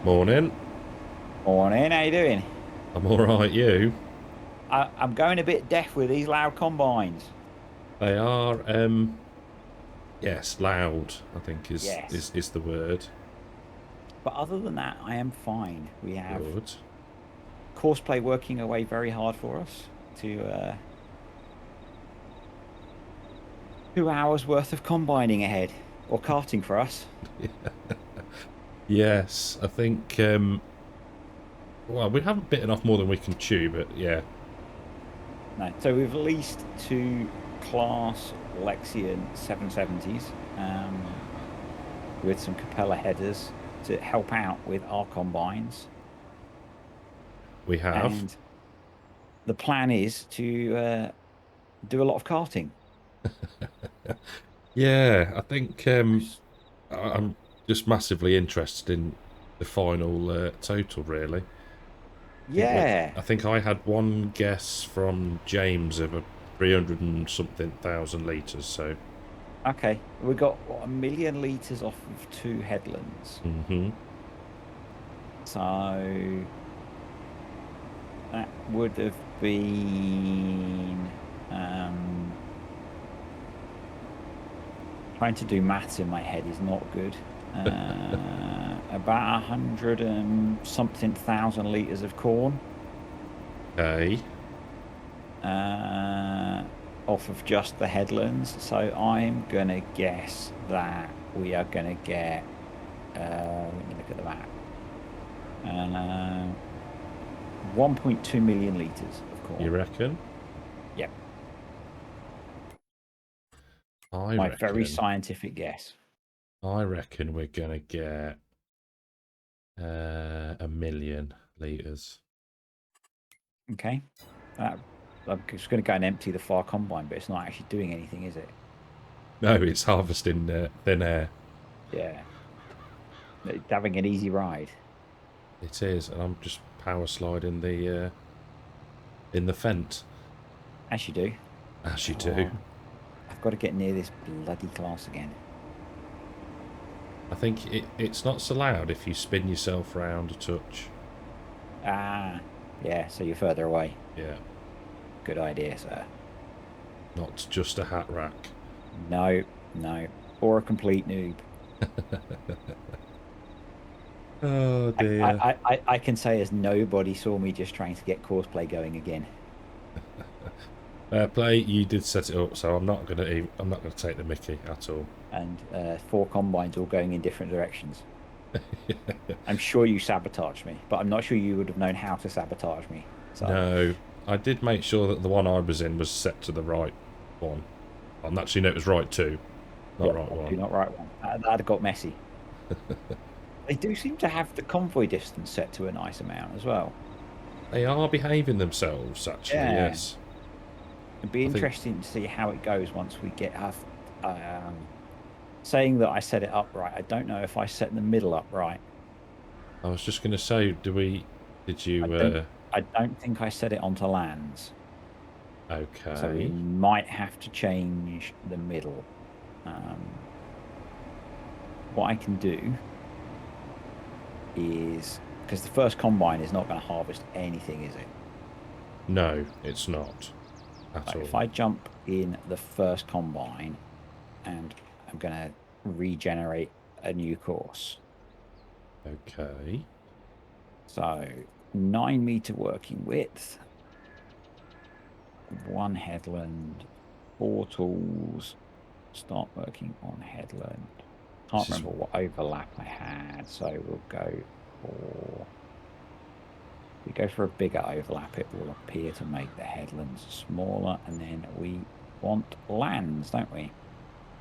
Morning. Morning, how you doing? I'm all right. You? I'm going a bit deaf with these loud combines. They are, yes, loud. I think is Yes. is is the word. But other than that, I am fine. We have Good. Courseplay working away very hard for us to 2 hours worth of combining ahead or karting for us. Yes, I think. Well, we haven't bitten off more than we can chew, but yeah, No. So we've leased two class Lexion 770s with some Capella headers to help out with our combines. we have. And the plan is to do a lot of karting. Yeah, I think I'm just massively interested in the final total. Really, Yeah. I think I had one guess from James of a 300 and something thousand litres. So, Okay. We got what, 1 million liters off of two headlands. hmm So that would have been trying to do maths in my head is not good. About 100 and something thousand liters of corn okay. uh, off of just the headlands. So I'm gonna guess that we are gonna get let me look at the map. Uh, 1.2 million liters of You corn. reckon? Yep. I My very reckon. scientific guess. I reckon we're gonna get 1 million litres. Okay. That, I'm just going to go and empty the far combine, but it's not actually doing anything, is it? No, it's harvesting thin air. Yeah. It's having an easy ride. It is, and I'm just power sliding the in the fent, As you do. as you Come do. on. I've got to get near this bloody class again. I think it's not so loud if you spin yourself round a touch. Ah, yeah. So you're further away. Yeah, Good idea, sir. not just a hat rack. No, no. Or a complete noob. Oh I, dear. I, I can say as nobody saw me just trying to get courseplay going again. Fair play, you did set it up, so I'm not gonna take the Mickey at all. And four combines all going in different directions. I'm sure you sabotaged me, but I'm not sure you would have known how to sabotage me. So, No, I did make sure that the one I was in was set to the right one. I'm actually no, it was right two, not yeah, right do one. not right one. That got messy. They do seem to have the convoy distance set to a nice amount as well. They are behaving themselves, actually. Yeah, Yes, it'd be I think. interesting to see how it goes once we get have saying that I set it up right. I don't know if I set the middle up right. I was just going to say, do we? Did I you? don't think I set it onto lands. So we Okay. might have to change the middle. Um, what I can do is because the first combine is not going to harvest anything, is it? No, it's not So at if all. I jump in the first combine and I'm going to regenerate a new course. Okay. So 9 meter working width, one headland, four tools, start working on headland. Can't This is remember what overlap I had, so we'll go for we go for a bigger overlap, it will appear to make the headlands smaller, and then we want lands, don't we?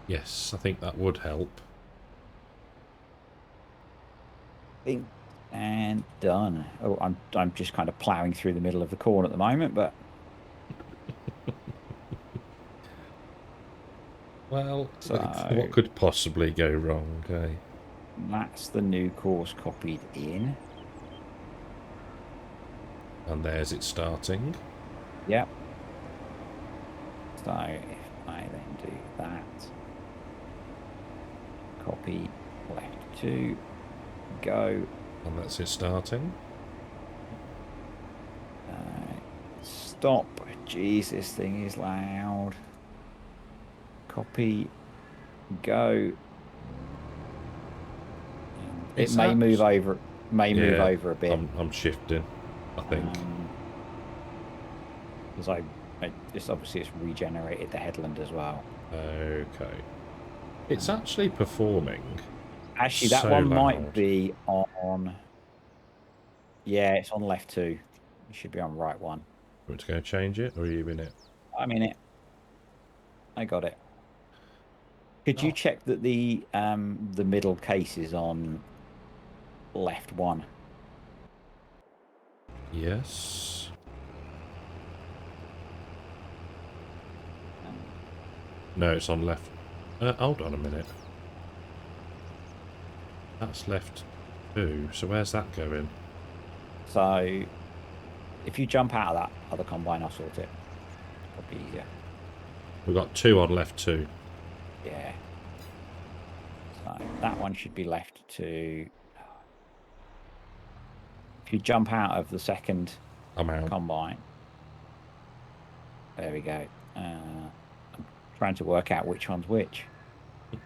yes. I think that would help. Bing and done. Oh, I'm just kind of plowing through the middle of the corn at the moment, but Well, what so could possibly go wrong? Eh? that's the new course copied in. And there's it starting. Yep. So if I then do that, copy left two, go, And that's it starting. Stop. Jeez, this thing is loud. Copy. Go. It may move over. Move over a bit. I'm shifting, I think. Because it's obviously it's regenerated the headland as well. Okay. It's actually performing. Actually, that so one loud. might be on. Yeah, it's on left 2. It should be on right 1. Want to go change it, or are you in it? I'm in it. I got it. Could you check that the middle case is on left 1? Yes. No, it's on left. Hold on a minute. That's left 2. So where's that going? So if you jump out of that other combine, I'll sort it. Probably easier. We've got 2 on left 2. Yeah. So that one should be left 2. If you jump out of the second I'm out. combine. There we go. I'm trying to work out which one's which. I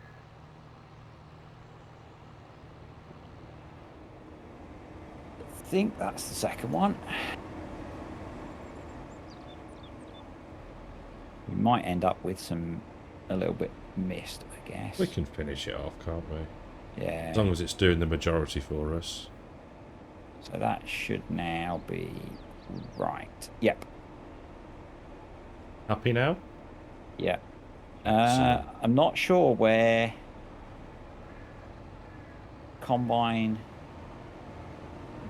think that's the second one. We might end up with a little bit missed, I guess. We can finish it off, can't we? Yeah. As long as it's doing the majority for us. So that should now be right. Yep. Happy now? Yep. I'm not sure where combine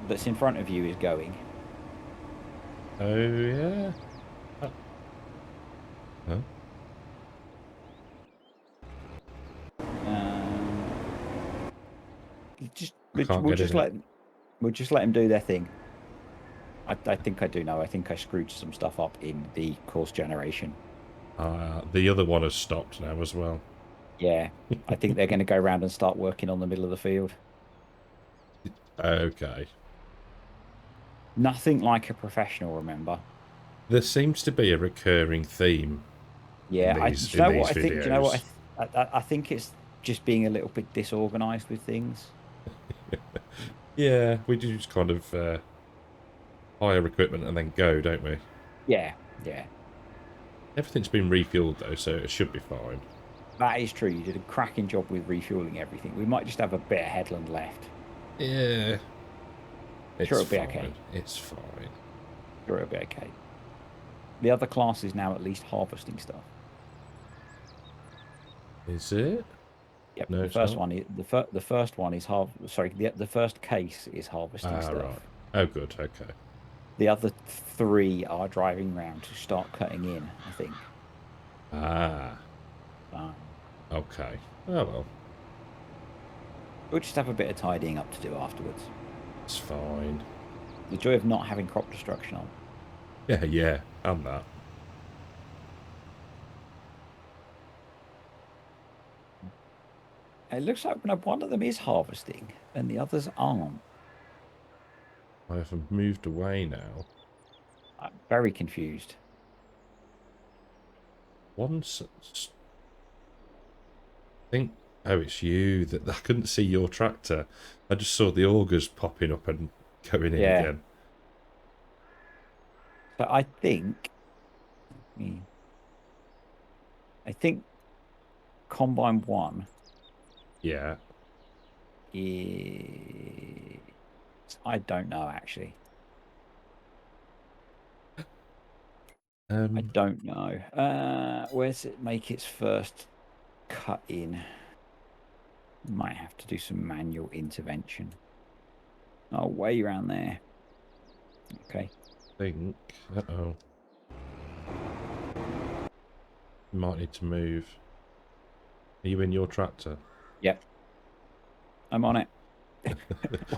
that's in front of you is going. Oh, yeah. Huh? We'll just let them do their thing. I think I do know. I think I screwed some stuff up in the course generation. The other one has stopped now as well. Yeah, I think they're going to go around and start working on the middle of the field. Okay. Nothing like a professional, remember? There seems to be a recurring theme. Yeah, in these, do you know what I videos. think? Do you know what I think it's just being a little bit disorganized with things. Yeah, we do just kind of hire equipment and then go, don't we? Yeah, yeah. Everything's been refueled though, so it should be fine. That is true. You did a cracking job with refueling everything. We might just have a bit of headland left. Yeah. Sure, it'll be okay. It's fine. Sure, it'll be okay. The other class is now at least harvesting stuff. Is it? Yep. No, the first one is the first one is the first case is harvesting stuff. Right. Oh, good. Okay. The other 3 are driving round to start cutting in, I think. Okay. Oh well. We'll just have a bit of tidying up to do afterwards. It's fine. The joy of not having crop destruction on. Yeah, and that. It looks like one of them is harvesting and the others aren't. I have moved away now. I'm very confused. Once, think. Oh, it's you. That I couldn't see your tractor. I just saw the augers popping up and going in again. So I think combine 1. Yeah. I don't know actually. I don't know. Where's it make its first cut in? Might have to do some manual intervention. Oh, way around there. Okay. Think. Uh-oh. You might need to move. Are you in your tractor? Yep. I'm on it.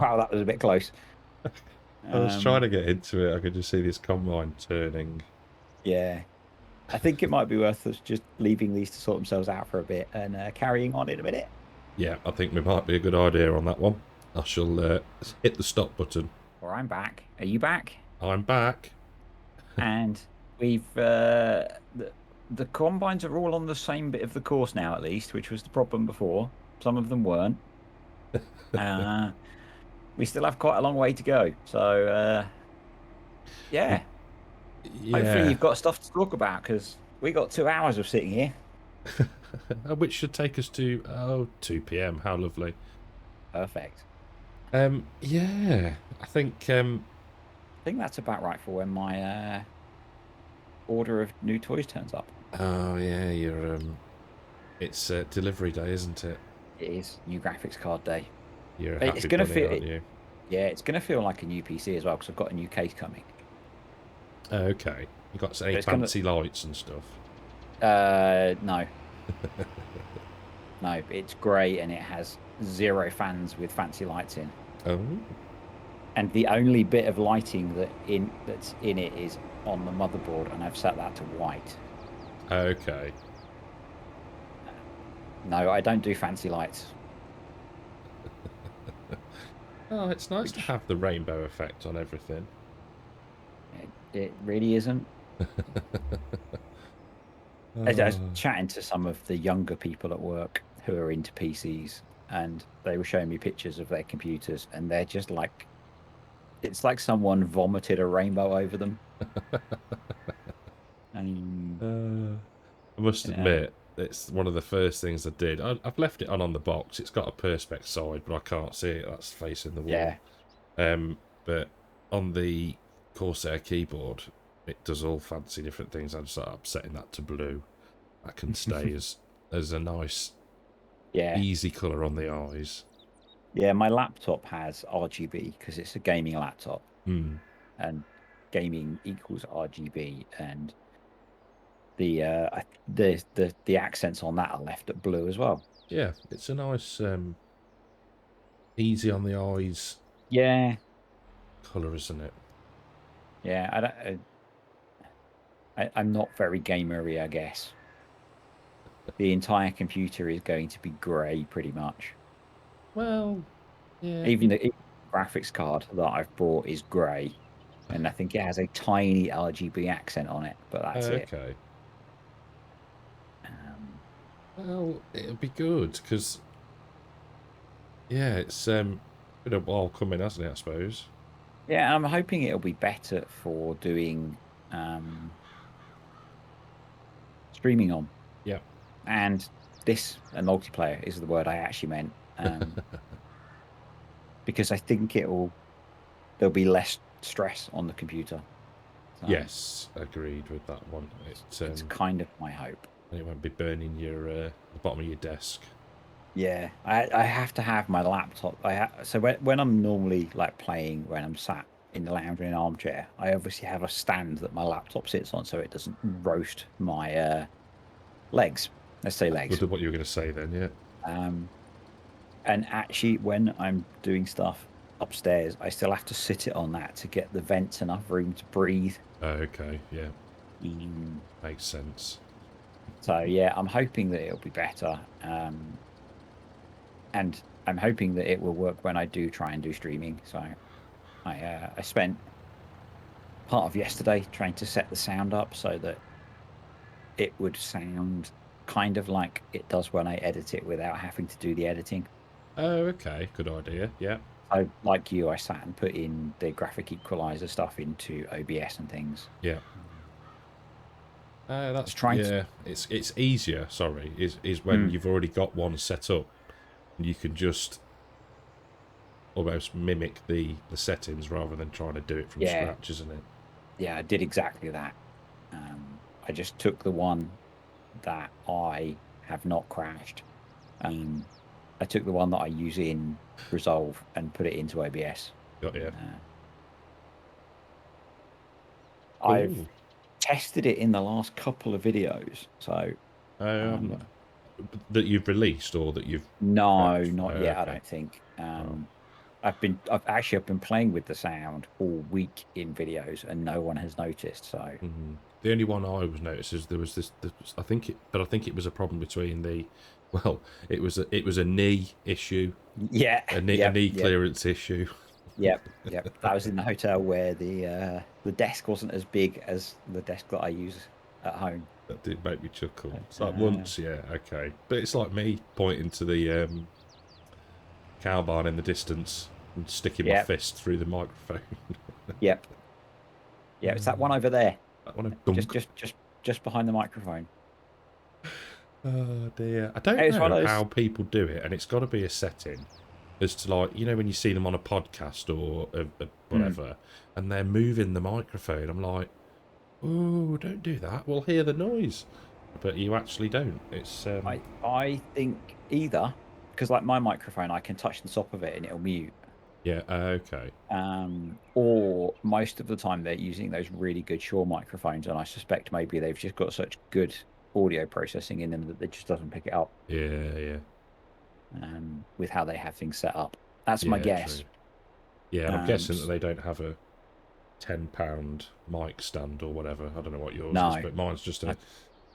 Wow, that was a bit close. I was trying to get into it. I could just see this combine turning. Yeah. I think it might be worth us just leaving these to sort themselves out for a bit and carrying on in a minute. Yeah, I think we might be a good idea on that one. I shall hit the stop button. Or I'm back. Are you back? I'm back. And we've the combines are all on the same bit of the course now, at least, which was the problem before. Some of them weren't. Uh, we still have quite a long way to go. So Well, yeah, hopefully yeah. you've got stuff to talk about because we got 2 hours of sitting here. Which should take us to 2 p.m. How lovely. Perfect. Yeah. I think I think that's about right for when my order of new toys turns up. oh yeah, you're it's delivery day, isn't it? It is new graphics card day. You're a It's happy gonna bunny, feel aren't you? yeah, it's gonna feel like a new PC as well because I've got a new case coming. Okay. You got any But it's gonna fancy lights and stuff? no, no, it's grey and it has 0 fans with fancy lights in. Oh. And the only bit of lighting that's in it is on the motherboard, and I've set that to white. Okay. No, I don't do fancy lights. Oh, it's nice to Which have the rainbow effect on everything. it really isn't. I was Oh. chatting to some of the younger people at work who are into PCs, and they were showing me pictures of their computers, and they're just like, it's like someone vomited a rainbow over them. And I must you know, admit, it's one of the first things I did. I've left it on the box. It's got a perspex side, but I can't see it. That's facing the wall. yeah. But on the Corsair keyboard, it does all fancy different things. I just started setting that to blue. That can stay as a nice, Yeah. easy colour on the eyes. Yeah, my laptop has RGB because it's a gaming laptop, Hmm. and gaming equals RGB, and the accents on that are left at blue as well. Yeah, it's a nice, easy on the eyes Yeah, colour, isn't it? yeah. I'm not very gamery, I guess. The entire computer is going to be grey, pretty much. Well, yeah. Even the graphics card that I've brought is grey, and I think it has a tiny RGB accent on it, but that's it. Okay. Um, Well, it'll be good because yeah, it's been a while coming, hasn't it? I suppose. yeah, I'm hoping it'll be better for doing um, streaming on. Yeah. And this and multiplayer is the word I actually meant, because I think there'll be less stress on the computer. So Yes, agreed with that one. it's kind of my hope. It won't be burning your the bottom of your desk. Yeah, I have to have my laptop. So when I'm normally like playing when I'm sat in the lounge in an armchair, I obviously have a stand that my laptop sits on so it doesn't roast my legs. Let's say That's legs. what you were going to say then, yeah. Um, and actually, when I'm doing stuff upstairs, I still have to sit it on that to get the vents enough room to breathe. Oh, okay, yeah, Mm. makes sense. So yeah, I'm hoping that it'll be better. And I'm hoping that it will work when I do try and do streaming. So I spent part of yesterday trying to set the sound up so that it would sound kind of like it does when I edit it without having to do the editing. Oh, okay, good idea. Yeah, Like you, I sat and put in the graphic equalizer stuff into OBS and things. yeah. It's That's trying to. yeah. It's easier. Sorry, is when Mm, you've already got one set up, and you can just almost mimic the settings rather than trying to do it from yeah, scratch, isn't it? yeah, I did exactly that. I just took the one that I have not crashed. Um, I took the one that I use in Resolve and put it into OBS. Got you. Uh, Cool. I've tested it in the last couple of videos. So Um, um, that you've released or that you've no, patched? not yet. I Okay. don't think. Oh. I've been playing with the sound all week in videos, and no one has noticed. So The only one I was noticed is there was this. I think it, but I think it was a problem between the Well, it was a knee issue, Yeah, a yep, knee yep, clearance issue. yep, yep. That was in the hotel where the desk wasn't as big as the desk that I use at home. That did make me chuckle. It's like Uh, once, yeah, okay, but it's like me pointing to the cow barn in the distance and sticking my yep, fist through the microphone. yep, yeah. It's that one over there, That one a just dunk. just just just behind the microphone. Oh dear, I don't It's one know of those. how people do it, and it's got to be a setting as to, like, you know, when you see them on a podcast or Mm, whatever, and they're moving the microphone. I'm like, oh, don't do that. We'll hear the noise, but you actually don't. It's I think either because like my microphone, I can touch the top of it and it'll mute. yeah, okay, Or most of the time they're using those really good Shure microphones, and I suspect maybe they've just got such good audio processing in them that it just doesn't pick it up yeah, yeah, with how they have things set up. That's my yeah, true. guess. Yeah, and I'm Um, guessing that they don't have a £10 mic stand or whatever. I don't know what yours is, no, but mine's just I, a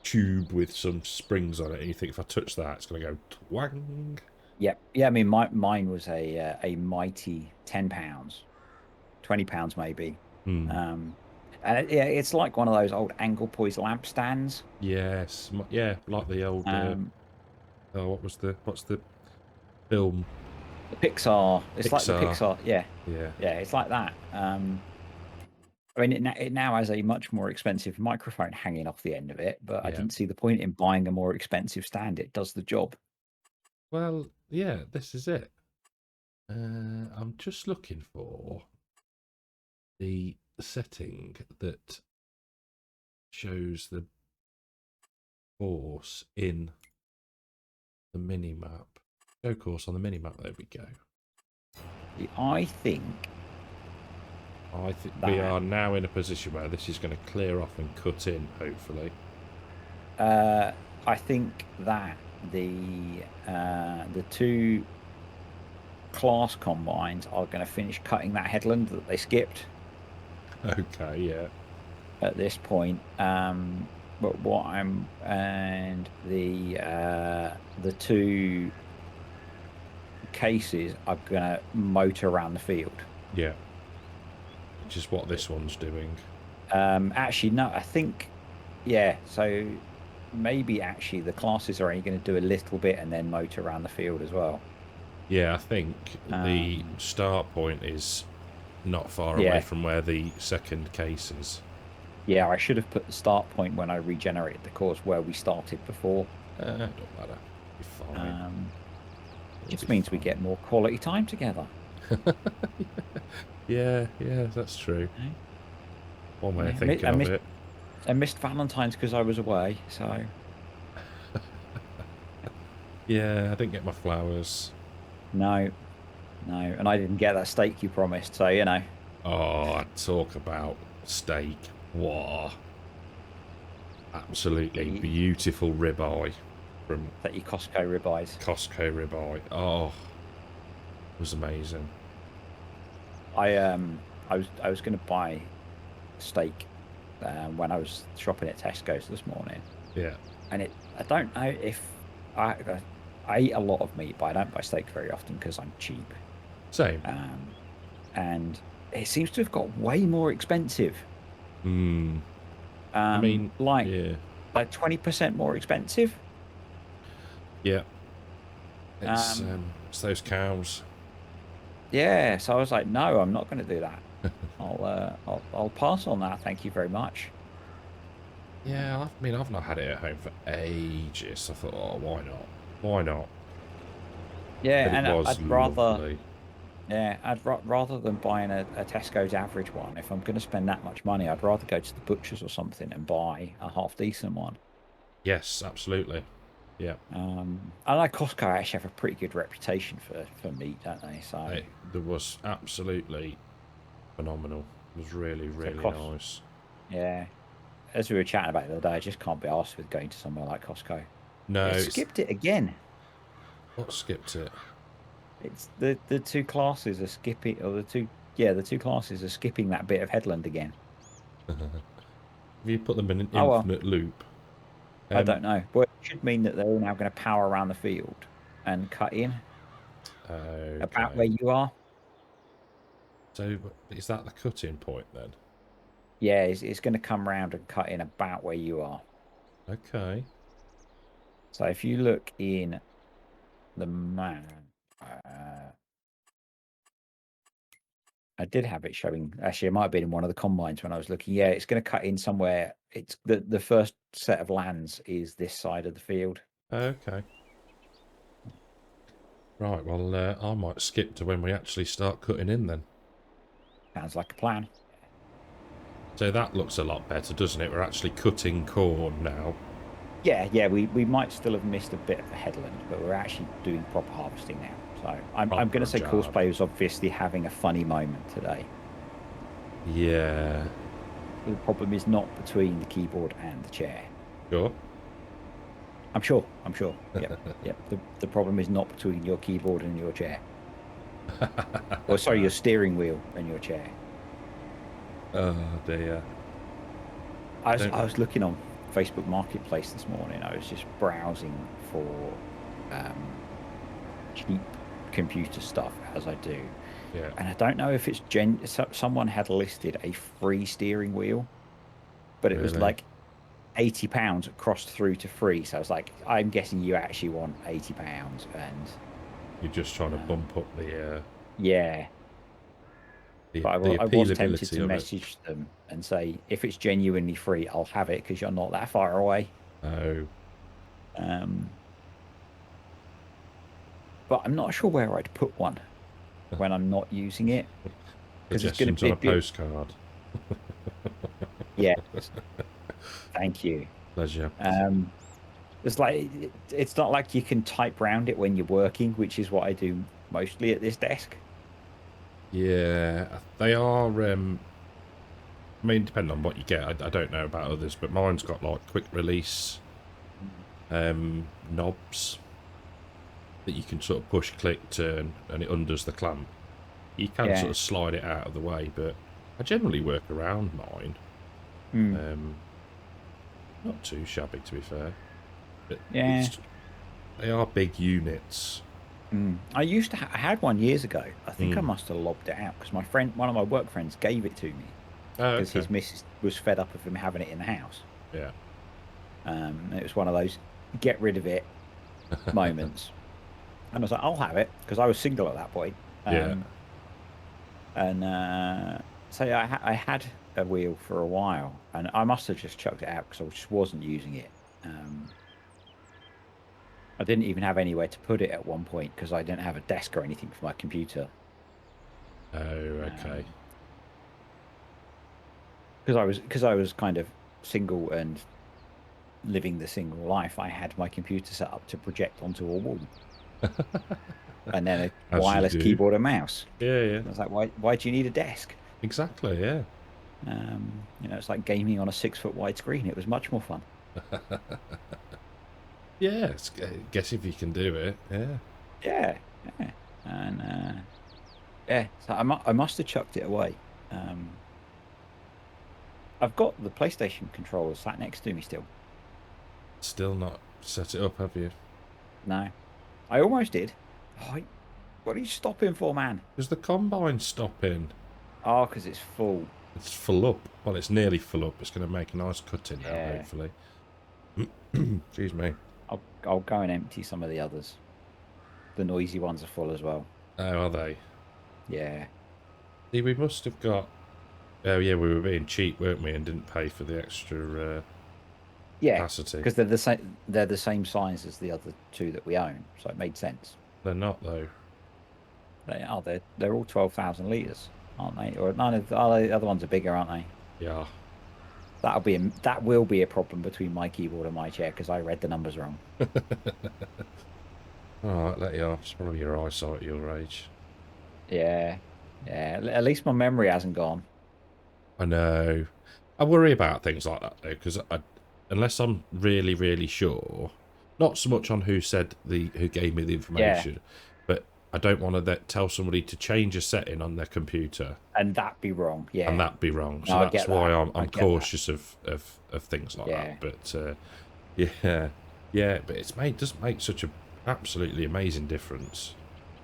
tube with some springs on it, and you think if I touch that, it's going to go twang. yeah, yeah. I mean, mine was a mighty £10, £20 maybe. Hmm. Um, and yeah, it's like one of those old angle poise lamp stands. Yes, yeah, like the old. Um, Oh, what's the film? the Pixar. It's like the Pixar. Pixar. Yeah, Yeah, yeah. It's like that. I mean, it now has a much more expensive microphone hanging off the end of it, but I yeah. didn't see the point in buying a more expensive stand. It does the job. Well, yeah, this is it. I'm just looking for the setting that shows the course in the mini map. Show course on the mini map. There we go. I think I think we that are now in a position where this is going to clear off and cut in, hopefully. I think that the two class combines are going to finish cutting that headland that they skipped Okay, yeah. at this point. But what I'm and the two cases are going to motor around the field. Yeah. Which is what this one's doing. Actually, no, I think, yeah. So maybe actually the classes are only going to do a little bit and then motor around the field as well. Yeah, I think the Um, start point is not far away yeah, from where the second case is. yeah. I should have put the start point when I regenerated the course where we started before. Don't matter. Be fine. It'll Just be means we fine. get more quality time together. Yeah, yeah, that's true. Okay? One way Yeah, of thinking of it. I missed Valentine's because I was away. So Yeah, I didn't get my flowers. no, no, and I didn't get that steak you promised. So you know, Oh, talk about steak. Wow. Absolutely get beautiful ribeye from your Costco ribeyes. Costco ribeye. Oh, it was amazing. I was going to buy steak when I was shopping at Tesco's this morning, Yeah, and I don't know if I I eat a lot of meat, but I don't buy steak very often because I'm cheap. same. Um, and it seems to have got way more expensive. Hmm. I mean, Like yeah, 20% more expensive. yeah. Um, It's those cows. yeah, so I was like, no, I'm not going to do that. I'll pass on that. Thank you very much. Yeah, I mean, I've not had it at home for ages. I thought, oh, why not? Why not? Yeah, But it and was I'd rather, lovely. yeah, rather than buying a Tesco's average one, if I'm going to spend that much money, I'd rather go to the butcher's or something and buy a half decent one. Yes, absolutely. Yeah, I know Costco actually have a pretty good reputation for meat, don't they? So, there was absolutely phenomenal. It was really, so really cost, nice. yeah. As we were chatting about the other day, I just can't be arsed with going to somewhere like Costco. No, It it's skipped it again. what skipped it. It's the two classes are skipping, or the two classes are skipping that bit of headland again. Have you put them in an Oh well, infinite loop? I don't know. But it should mean that they're all now going to power around the field and cut in about Okay. where you are. So is that the cutting point then? Yeah, it's going to come around and cut in about where you are. Okay. So if you look in the map, uh, I did have it showing. Actually, it might have been in one of the combines when I was looking. Yeah, it's going to cut in somewhere. It's the first set of lands is this side of the field. Okay. Right, well, I might skip to when we actually start cutting in then. Sounds like a plan. So that looks a lot better, doesn't it? We're actually cutting corn now. Yeah. We might still have missed a bit of the headland, but we're actually doing proper harvesting now. So I'm going to Proper say course job. play was obviously having a funny moment today. Yeah. The problem is not between the keyboard and the chair. Sure. I'm sure. Yep. The problem is not between your keyboard and your chair. Or sorry, your steering wheel and your chair. Oh dear. I was looking on Facebook Marketplace this morning. I was just browsing for cheap computer stuff as I do. Yeah. And I don't know if it's someone had listed a free steering wheel, but it was Really? like £80 crossed through to free. So I was like, I'm guessing you actually want £80, and You're just trying to bump up yeah. But the I was tempted appealability to of it. message them and say, if it's genuinely free, I'll have it because you're not that far away. Oh. Um, but I'm not sure where I'd put one when I'm not using it because it's going Suggestions to on a be. postcard. Yes, thank you. Pleasure. It's like it's not like you can type round it when you're working, which is what I do mostly at this desk. Yeah, they are. I mean, depending on what you get, I don't know about others, but mine's got like quick release knobs that you can sort of push, click, turn, and it undoes the clamp. You can sort Yeah. of slide it out of the way, but I generally work around mine. Not too shabby, to be fair. But Yeah. they are big units. I used to I had one years ago. I think I Mm. must have lobbed it out because one of my work friends, gave it to me Oh, because okay. his missus was fed up of him having it in the house. Yeah. It was one of those get rid of it moments, and I was like, I'll have it because I was single at that point. Yeah. So yeah, I had a wheel for a while, and I must have just chucked it out because I just wasn't using it. I didn't even have anywhere to put it at one point because I didn't have a desk or anything for my computer. Oh, okay. Because I was kind of single and living the single life. I had my computer set up to project onto a wall, and then a As you wireless do. keyboard and mouse. Yeah, yeah. I was like, why do you need a desk? Exactly, yeah. It's like gaming on a 6-foot wide screen. It was much more fun. Yeah, guess if you can do it, yeah. Yeah. And so I must have chucked it away. I've got the PlayStation controller sat next to me still. Still not set it up, have you? No, I almost did. Oh, what are you stopping for, man? Is the combine stopping? Oh, because it's full. It's full up. Well, it's nearly full up. It's going to make a nice cut in now, Yeah. hopefully. Excuse me. I'll go and empty some of the others. The noisy ones are full as well. Oh, are they? Yeah. See, we must have got... Oh, yeah, we were being cheap, weren't we? And didn't pay for the extra Yeah, capacity. because they're the same size as the other two that we own, so it made sense. They're not, though. They are. They're all 12,000 litres, aren't they? Or none of the other ones are bigger, aren't they? Yeah. That will be a problem between my keyboard and my chair because I read the numbers wrong. Alright, let you off. It's probably your eyesight at your age. Yeah. At least my memory hasn't gone. I know. I worry about things like that, though, because unless I'm really, really sure, not so much on who gave me the information, but I don't want to tell somebody to change a setting on their computer. And that be wrong, yeah. And that be wrong. So No, that's why I'm cautious of things like Yeah. that. But Yeah, yeah, but doesn't make such a absolutely amazing difference.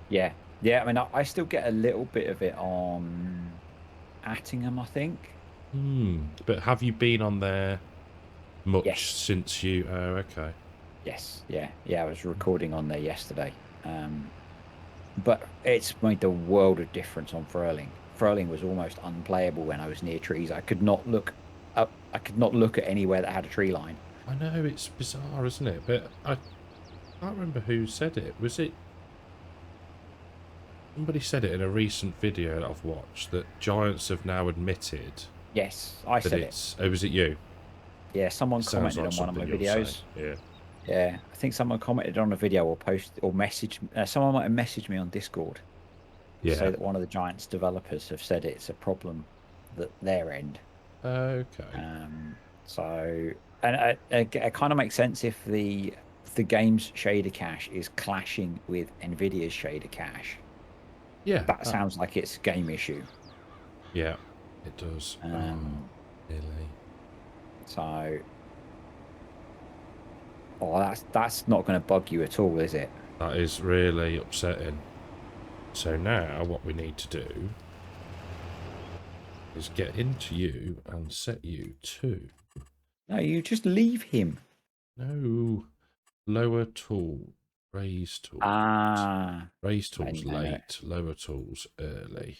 Yeah, yeah. I mean, I still get a little bit of it on Attingham, I think. But have you been on there much Yes, since you? Oh, okay. yes, yeah, yeah. I was recording on there yesterday, but it's made the world of difference on Furling. Furling was almost unplayable when I was near trees. I could not look up. I could not look at anywhere that had a tree line. I know it's bizarre, isn't it? But I can't remember who said it. Was it somebody said it in a recent video that I've watched that Giants have now admitted Yes, I that said it. it's. Oh, was it you? Yeah, someone It sounds commented like on one of my something you'll say. videos. Yeah. Yeah, I think someone commented on a video or post or message. Someone might have messaged me on Discord to say Yeah. that one of the Giants developers have said it's a problem that their end. Okay. So, and it kind of makes sense if the game's shader cache is clashing with Nvidia's shader cache. Yeah. That sounds like it's a game issue. Yeah. It does. Oh, Um, really? so, oh, that's not going to bug you at all, is it? That is really upsetting. So now what we need to do is get into you and set you to... No, you just leave him. No. Lower tool. Raise tools. Ah, Raise tools no. late. Lower tools early.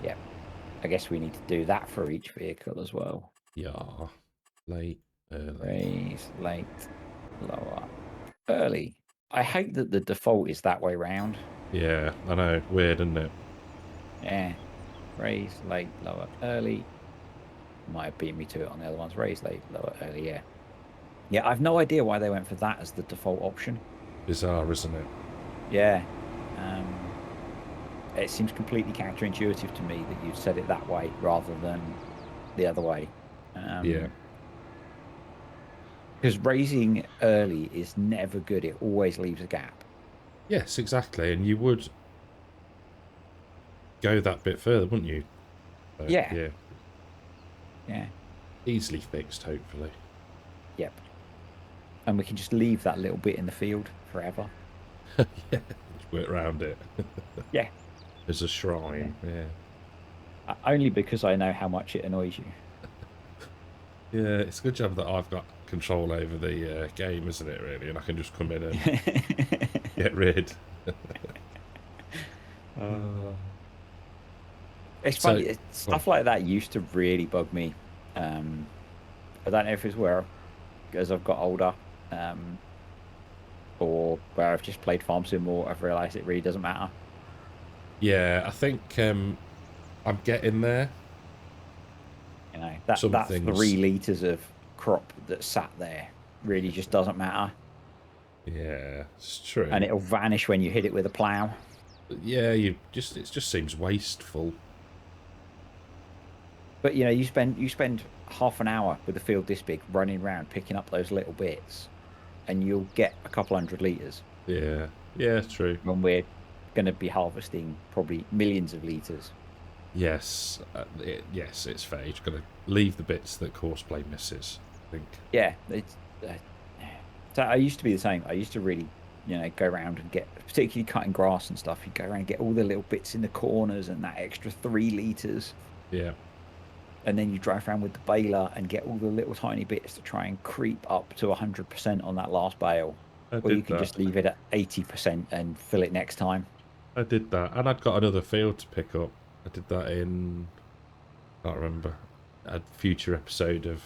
Yep. I guess we need to do that for each vehicle as well. Yeah. Late. Early. Raise, late, lower, early. I hate that the default is that way round. Yeah, I know. Weird, isn't it? Yeah. Raise, late, lower, early. Might have beat me to it on the other ones. Raise, late, lower, early, yeah. Yeah, I've no idea why they went for that as the default option. Bizarre, isn't it? Yeah. It seems completely counterintuitive to me that you've said it that way rather than the other way. Yeah. Because raising early is never good. It always leaves a gap. Yes, exactly. And you would go that bit further, wouldn't you? Yeah. Yeah. Yeah. Easily fixed, hopefully. Yep. And we can just leave that little bit in the field forever. Yeah. Work around it. Yeah. As a shrine. Yeah. Only because I know how much it annoys you. Yeah, it's a good job that I've got control over the game, isn't it, really? And I can just come in and get rid. It's funny. Stuff like that used to really bug me. I don't know if it's where, as I've got older, or where I've just played Farm Sim more, I've realised it really doesn't matter. Yeah, I think I'm getting there. You know, that 3 litres of crop that sat there really just doesn't matter. Yeah, it's true. And it'll vanish when you hit it with a plough. Yeah, it just seems wasteful. But you know, you spend half an hour with a field this big running around picking up those little bits, and you'll get a couple 100 litres. Yeah, yeah, true. When we're going to be harvesting probably millions of litres. Yes, yes, it's fair. You're going to leave the bits that Courseplay misses, I think. Yeah, it's. So I used to be the same. I used to really, go around and get, particularly cutting grass and stuff. You go around and get all the little bits in the corners and that extra 3 litres. Yeah. And then you drive around with the baler and get all the little tiny bits to try and creep up to 100% on that last bale. Or you can just leave it at 80% and fill it next time. I did that, and I'd got another field to pick up. I did that in, I can't remember, a future episode of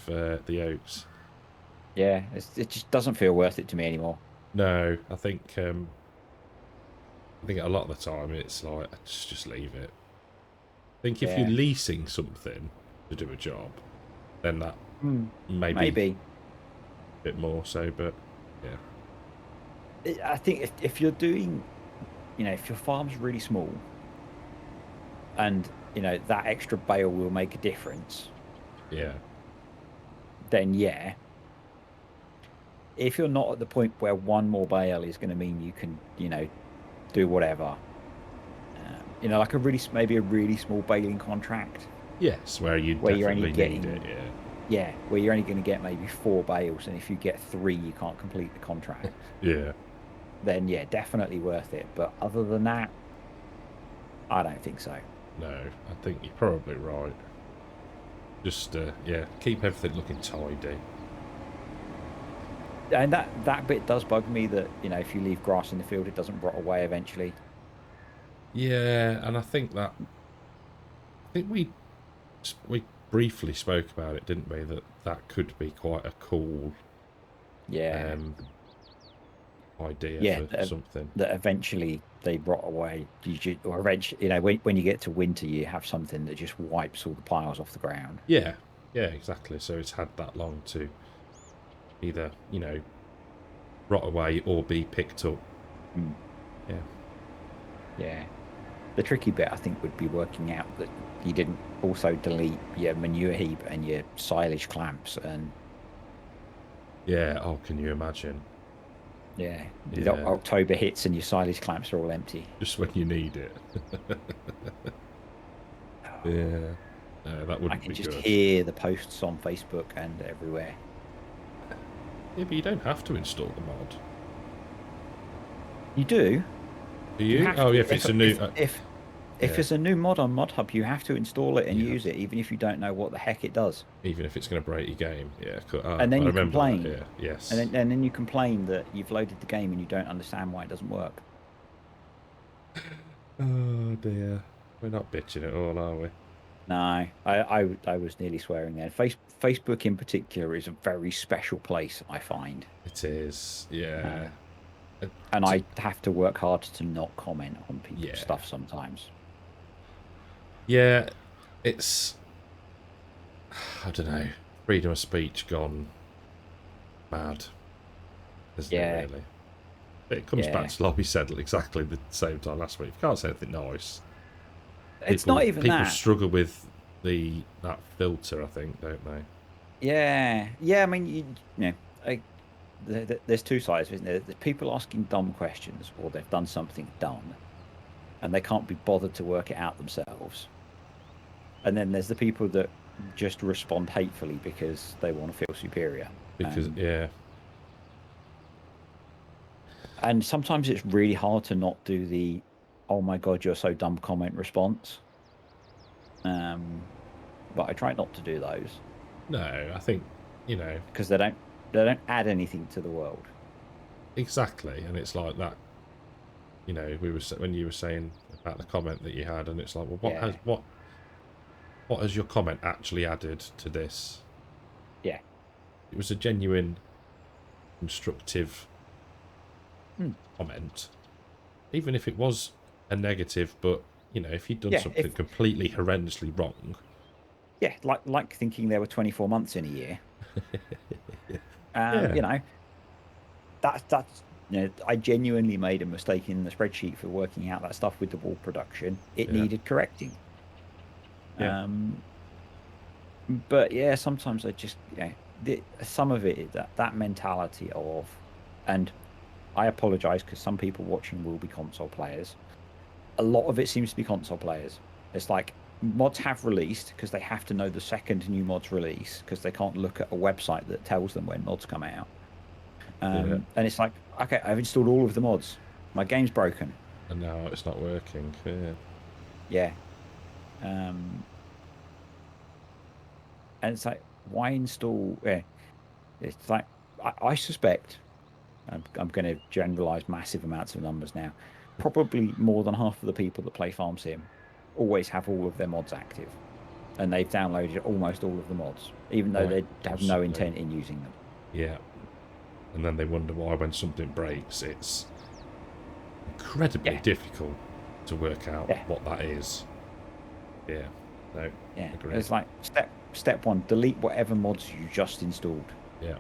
the Oaks. Yeah, it just doesn't feel worth it to me anymore. No, I think a lot of the time it's like just leave it. I think if you're leasing something to do a job, then that maybe a bit more so, but yeah. I think if you're doing, if your farm's really small and, that extra bale will make a difference. Yeah. Then, yeah. If you're not at the point where one more bale is going to mean you can, do whatever, like maybe a really small baling contract. Yes, where you where definitely you're only getting need it, yeah. Yeah, where you're only going to get maybe 4 bales, and if you get 3, you can't complete the contract. Yeah. Then yeah, definitely worth it. But other than that, I don't think so. No, I think you're probably right. Just yeah, keep everything looking tidy. And that bit does bug me, that if you leave grass in the field, it doesn't rot away eventually. Yeah, and I think we briefly spoke about it, didn't we? That could be quite a cool Yeah, idea yeah. for something. That eventually they rot away. Or eventually, when you get to winter, you have something that just wipes all the piles off the ground. Yeah, yeah, exactly. So it's had that long to either rot away or be picked up. Mm. Yeah. Yeah. The tricky bit, I think, would be working out that you didn't also delete your manure heap and your silage clamps, and Yeah. Oh, can you imagine? yeah, Yeah. October hits and your silage clamps are all empty. Just when you need it. Yeah. No, that I wouldn't can be just good. hear the posts on Facebook and everywhere. Yeah, but you don't have to install the mod. You do. Do You you? have Oh, to. yeah, if it's a new... If yeah. it's a new mod on Mod Hub, you have to install it and You use have it, even if you don't know what the heck it does. even if it's going to break your game. Yeah, cool. And I then you remember that, complain, yeah. Yes. and then you complain that you've loaded the game and you don't understand why it doesn't work. Oh, dear. We're not bitching at all, are we? No, I was nearly swearing there. Facebook in particular is a very special place, I find. It is, yeah. Uh, Uh, and I have to work hard to not comment on people's yeah. stuff sometimes. Yeah, it's... I don't know. Freedom of speech gone mad, isn't Yeah, it, really? It comes back yeah. to like we said exactly the same time last week. You can't say anything nice. It's not even People that. struggle with that filter, I think, don't they? Yeah, yeah. I mean, I, there's two sides, isn't there? There's people asking dumb questions, or they've done something dumb, and they can't be bothered to work it out themselves. And then there's the people that just respond hatefully because they want to feel superior. Because yeah, And sometimes it's really hard to not do the "oh my god, you're so dumb" comment response. But I try not to do those no, I think because they don't add anything to the world. exactly, and it's like that. We were when you were saying about the comment that you had, and it's like, well, Yeah, what has your comment actually added to this? yeah. It was a genuine, constructive Hmm. comment, even if it was a negative. But if you'd done Yeah, something completely horrendously wrong, yeah, like thinking there were 24 months in a year. yeah, You know, that's I genuinely made a mistake in the spreadsheet for working out that stuff with the wall production. It yeah, needed correcting. yeah, Um, but yeah, sometimes I just some of it is that mentality of, and I apologize because some people watching will be console players. A lot of it seems to be console players. It's like mods have released because they have to know the second new mods release, because they can't look at a website that tells them when mods come out. yeah, And it's like, okay, I've installed all of the mods. My game's broken. and now it's not working. Yeah, Yeah. Um, and it's like, why install? Yeah. It's like, I suspect, I'm going to generalize massive amounts of numbers now. Probably more than half of the people that play Farm Sim always have all of their mods active, and they've downloaded almost all of the mods, even though quite they have no possibly. intent in using them. Yeah, and then they wonder why when something breaks, it's incredibly Yeah, difficult to work out yeah, what that is. Yeah, no, yeah. agree. It's like step one: delete whatever mods you just installed, Yeah,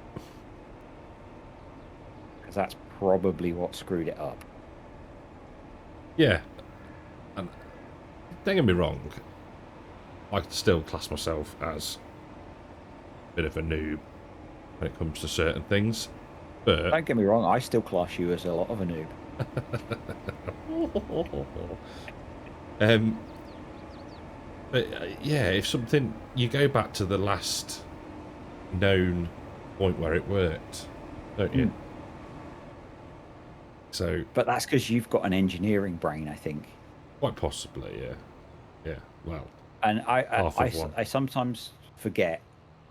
because that's probably what screwed it up. yeah, and don't get me wrong, I still class myself as a bit of a noob when it comes to certain things, but Don't get me wrong, I still class you as a lot of a noob. um, but yeah, if something you go back to the last known point where it worked, don't you? So But that's because you've got an engineering brain, I think. quite possibly, yeah. Yeah, well, And half of one. I sometimes forget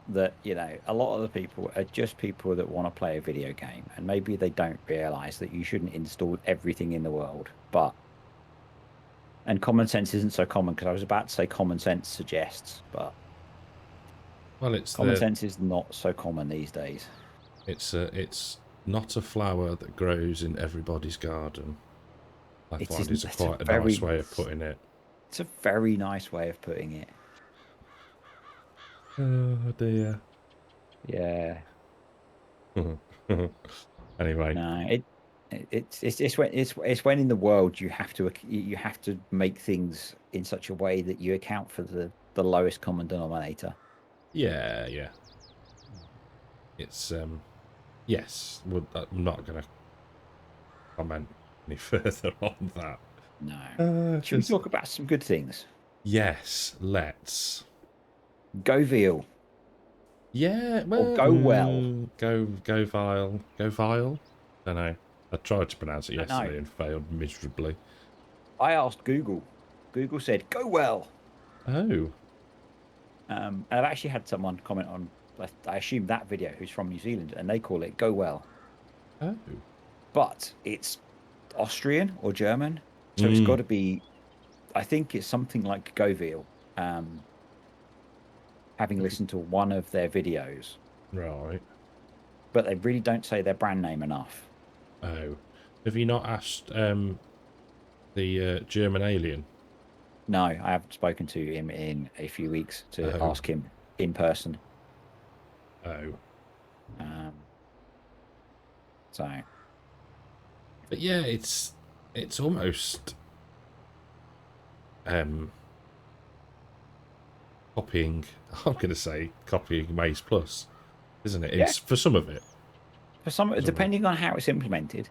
that, a lot of the people are just people that want to play a video game, and maybe they don't realize that you shouldn't install everything in the world. And common sense isn't so common, because I was about to say common sense suggests, but Well, common sense is not so common these days. it's not a flower that grows in everybody's garden. I It find isn't. it's It's a quite a nice very, way of putting it. it's a very nice way of putting it. Oh dear. Yeah. Anyway, No, it's when in the world you have to make things in such a way that you account for the lowest common denominator. yeah, yeah. It's yes. Well, I'm not going to comment any further on that. No. Should we Because talk about some good things? yes, let's. Go Veal Yeah, or well, go well. go vile, go vile. Don't know. I tried to pronounce it I don't know. yesterday and failed miserably. I asked Google. Google said go well. Oh, And I've actually had someone comment on, I assume that video, who's from New Zealand, and they call it go well. oh. But it's Austrian or German, so it's got Mm, to be. I think it's something like Govial. Having listened to one of their videos, right. but they really don't say their brand name enough. Oh, have you not asked the German alien? No, I haven't spoken to him in a few weeks to Oh, ask him in person. oh. Um, so But yeah, it's almost um copying. I'm going to say copying Maze Plus, isn't it? yeah, It's for some of it. for some, For some of it. depending on how it's implemented,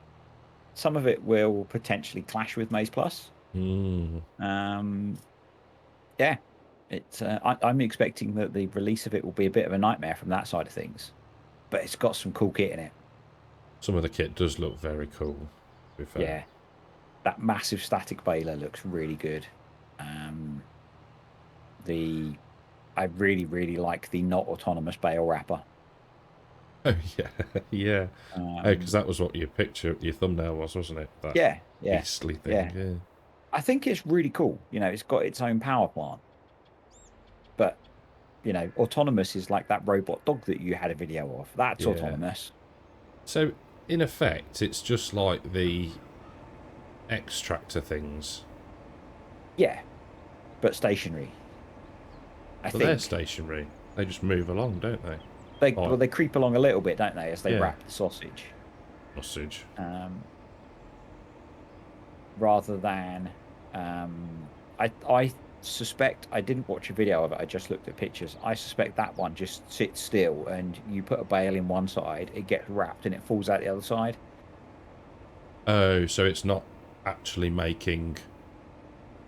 some of it will potentially clash with Maze Plus. Mm. Um, yeah, I'm expecting that the release of it will be a bit of a nightmare from that side of things, but it's got some cool kit in it. Some of the kit does look very cool, to be fair. Yeah, that massive static baler looks really good. Um, the I really really like the not autonomous bale wrapper. Oh yeah, yeah. Oh, because Um, that was what your picture, your thumbnail was, wasn't it? That yeah, yeah, beastly yeah. thing. Yeah. I think it's really cool. It's got its own power plant, but autonomous is like that robot dog that you had a video of. That's Yeah. autonomous. So in effect, it's just like the extractor things, Yeah, but stationary. I but they're think stationary. They just move along, don't they? they Like creep along a little bit, don't they, as they yeah, wrap the sausage, sausage. um, rather than. I suspect, I didn't watch a video of it. I just looked at pictures. I suspect that one just sits still, and you put a bale in one side, it gets wrapped, and it falls out the other side. Oh, so it's not actually making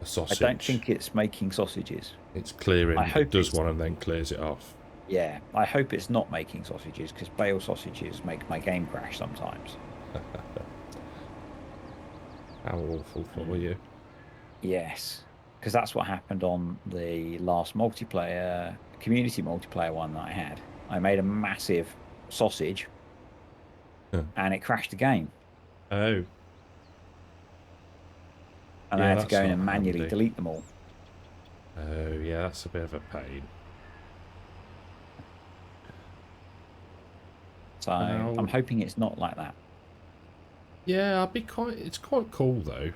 a I don't sausage. think it's making sausages. It's I clearing. It hope does it's one and then clears it off. Yeah. I hope it's not making sausages, because bale sausages make my game crash sometimes. How awful for you. Yes, because that's what happened on the last community multiplayer one that I had. I made a massive sausage, Huh. and it crashed the game, Oh, and I yeah, had to go that's in not and manually handy. delete them all. Oh, yeah, that's a bit of a pain. So I'm How? hoping it's not like that. Yeah, I'd be quite. It's quite cool though.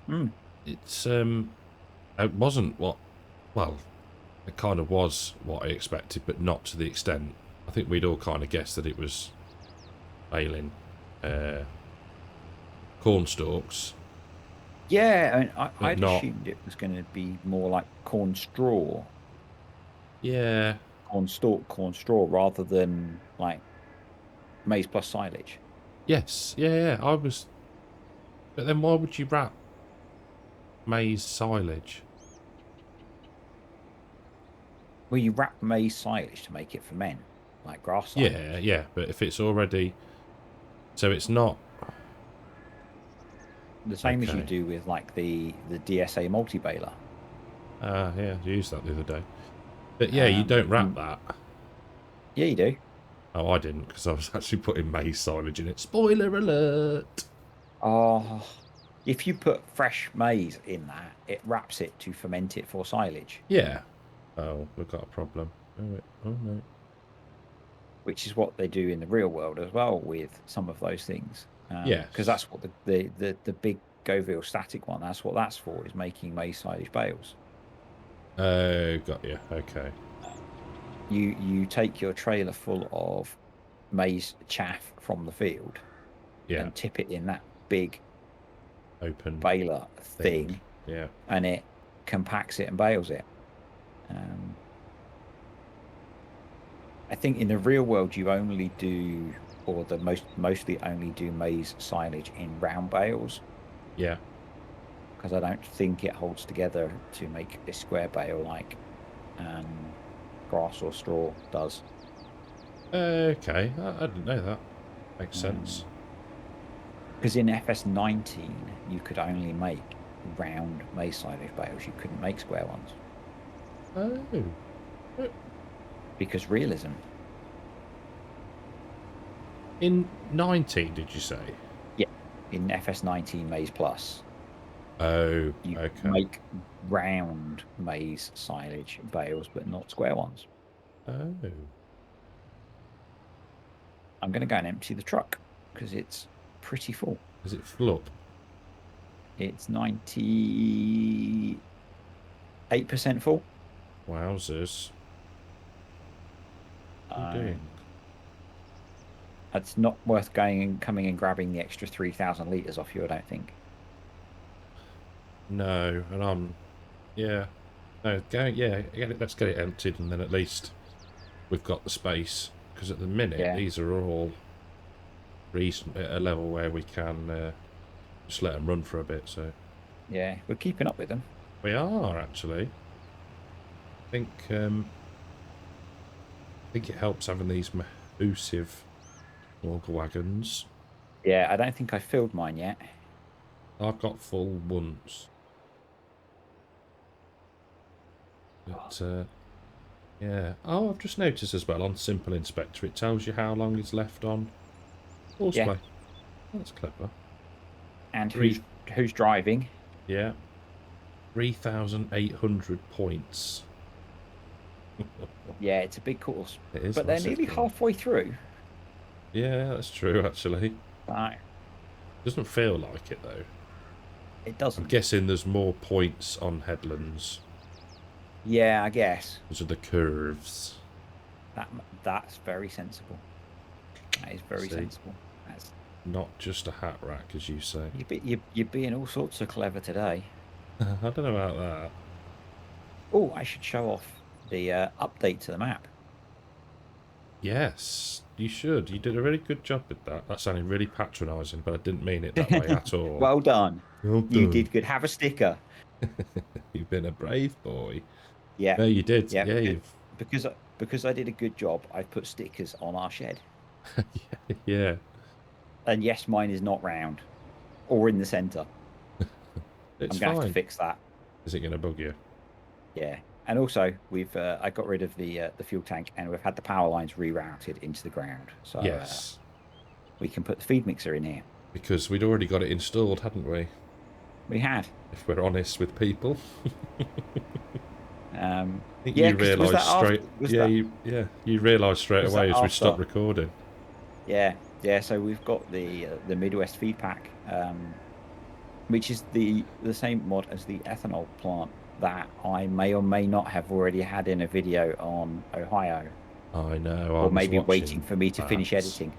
Mm. It's it wasn't what. Well, it kind of was what I expected, but not to the extent. I think we'd all kind of guessed that it was failing. Uh, corn stalks, Yeah, I mean, but I'd not. assumed it was going to be more like corn straw, Yeah. corn straw, rather than like maize plus silage. Yes. Yeah. Yeah. I was. But then why would you wrap maize silage? Well, you wrap maize silage to make it ferment. like grass silage. Yeah, yeah, but if it's already... So it's not... The same as you Okay. do with like the DSA multi-baler. Yeah, I used that the other day. But yeah, you don't wrap that. Yeah, you do. Oh, I didn't, because I was actually putting maize silage in it. Spoiler alert! Oh, if you put fresh maize in that, it wraps it to ferment it for silage. Yeah. Oh, we've got a problem. Oh, wait. Oh, no. Which is what they do in the real world as well with some of those things. Yes. Because that's what the big Goville static one, that's what that's for, is making maize silage bales. Oh, got you. Okay. You take your trailer full of maize chaff from the field Yeah. and tip it in that big Open baler thing, Yeah. and it compacts it and bales it. I think in the real world you only do, or the mostly only do maize silage in round bales, Yeah. because I don't think it holds together to make a square bale like grass or straw does. Okay. I didn't know that. Makes sense. Because in FS19 you could only make round maize silage bales. You couldn't make square ones. Oh. Because realism. In 19, did you say? Yeah. In FS19 Maize Plus, Oh, you okay. make round maize silage bales, but not square ones. Oh. I'm going to go and empty the truck because it's pretty full. Is it full up? It's 98% full. Wowzers. What are you doing? It's not worth coming and grabbing the extra 3,000 litres off you, I don't think. No, and yeah. No, let's get it emptied, and then at least we've got the space. Because at the minute, these are all recent at a level where we can just let them run for a bit. So yeah, we're keeping up with them. We are actually. I think it helps having these massive auger wagons. Yeah, I don't think I filled mine yet. I've got full once. But yeah. Oh, I've just noticed as well on Simple Inspector, it tells you how long is left on horseplay. Oh, that's clever. And who's driving? Yeah. 3,800 points. Yeah, it's a big course. It is, but they're nearly halfway through. Yeah, that's true, actually. Right. Doesn't feel like it, though. It doesn't. I'm guessing there's more points on headlands. Yeah, I guess. Those are the curves. That's very sensible. That is very sensible. That's not just a hat rack, as you say. You're being all sorts of clever today. I don't know about that. Oh, I should show off the update to the map. Yes, you should. You did a really good job with that. That sounded really patronising, but I didn't mean it that way at all. Well done. Well done. You did good. Have a sticker. You've been a brave boy. Yeah. No, you did. Yeah. Yeah. Because I did a good job, I put stickers on our shed. Yeah. And yes, mine is not round or in the centre. I'm going to have to fix that. Is it going to bug you? Yeah. And also, I got rid of the fuel tank, and we've had the power lines rerouted into the ground. So yes, we can put the feed mixer in here. Because we'd already got it installed, hadn't we? We had. If we're honest with people. I think you realised straight. You realised straight away as we stopped recording. Yeah. So we've got the Midwest feed pack, which is the same mod as the ethanol plant that I may or may not have already had in a video on Ohio. I know. Or maybe waiting for me to finish editing.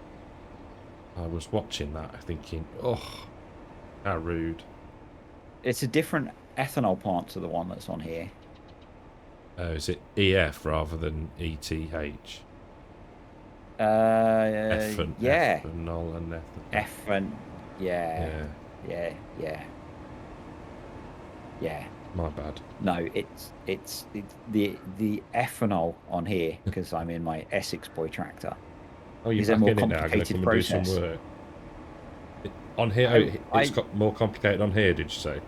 I was watching that thinking, oh, how rude. It's a different ethanol plant to the one that's on here. Oh, is it EF rather than ETH? Yeah. Ethanol and F and yeah. My bad. No, it's the ethanol on here, because I'm in my Essex Boy tractor, Oh, you're is a back more in it now. Going to complicated come and do some process. work. On here, it's I got more complicated on here, did you say?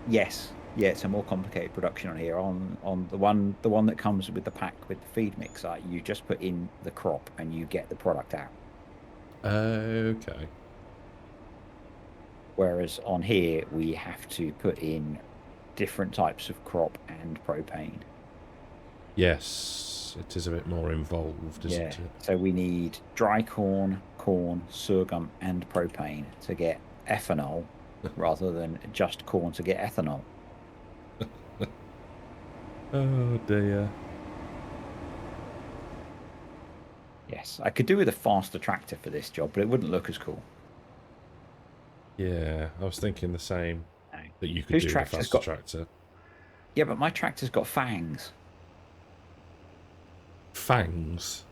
Yes, yeah, it's a more complicated production on here. On the one that comes with the pack with the feed mixer, you just put in the crop and you get the product out. Okay. Whereas on here, we have to put in different types of crop and propane. Yes, it is a bit more involved, Yeah. isn't it? So we need dry corn, sorghum, and propane to get ethanol rather than just corn to get ethanol. Oh dear. Yes, I could do with a faster tractor for this job, but it wouldn't look as cool. Yeah, I was thinking the same. No. That you could Whose do with a tractor's faster got? tractor. Yeah, but my tractor's got fangs. Fangs.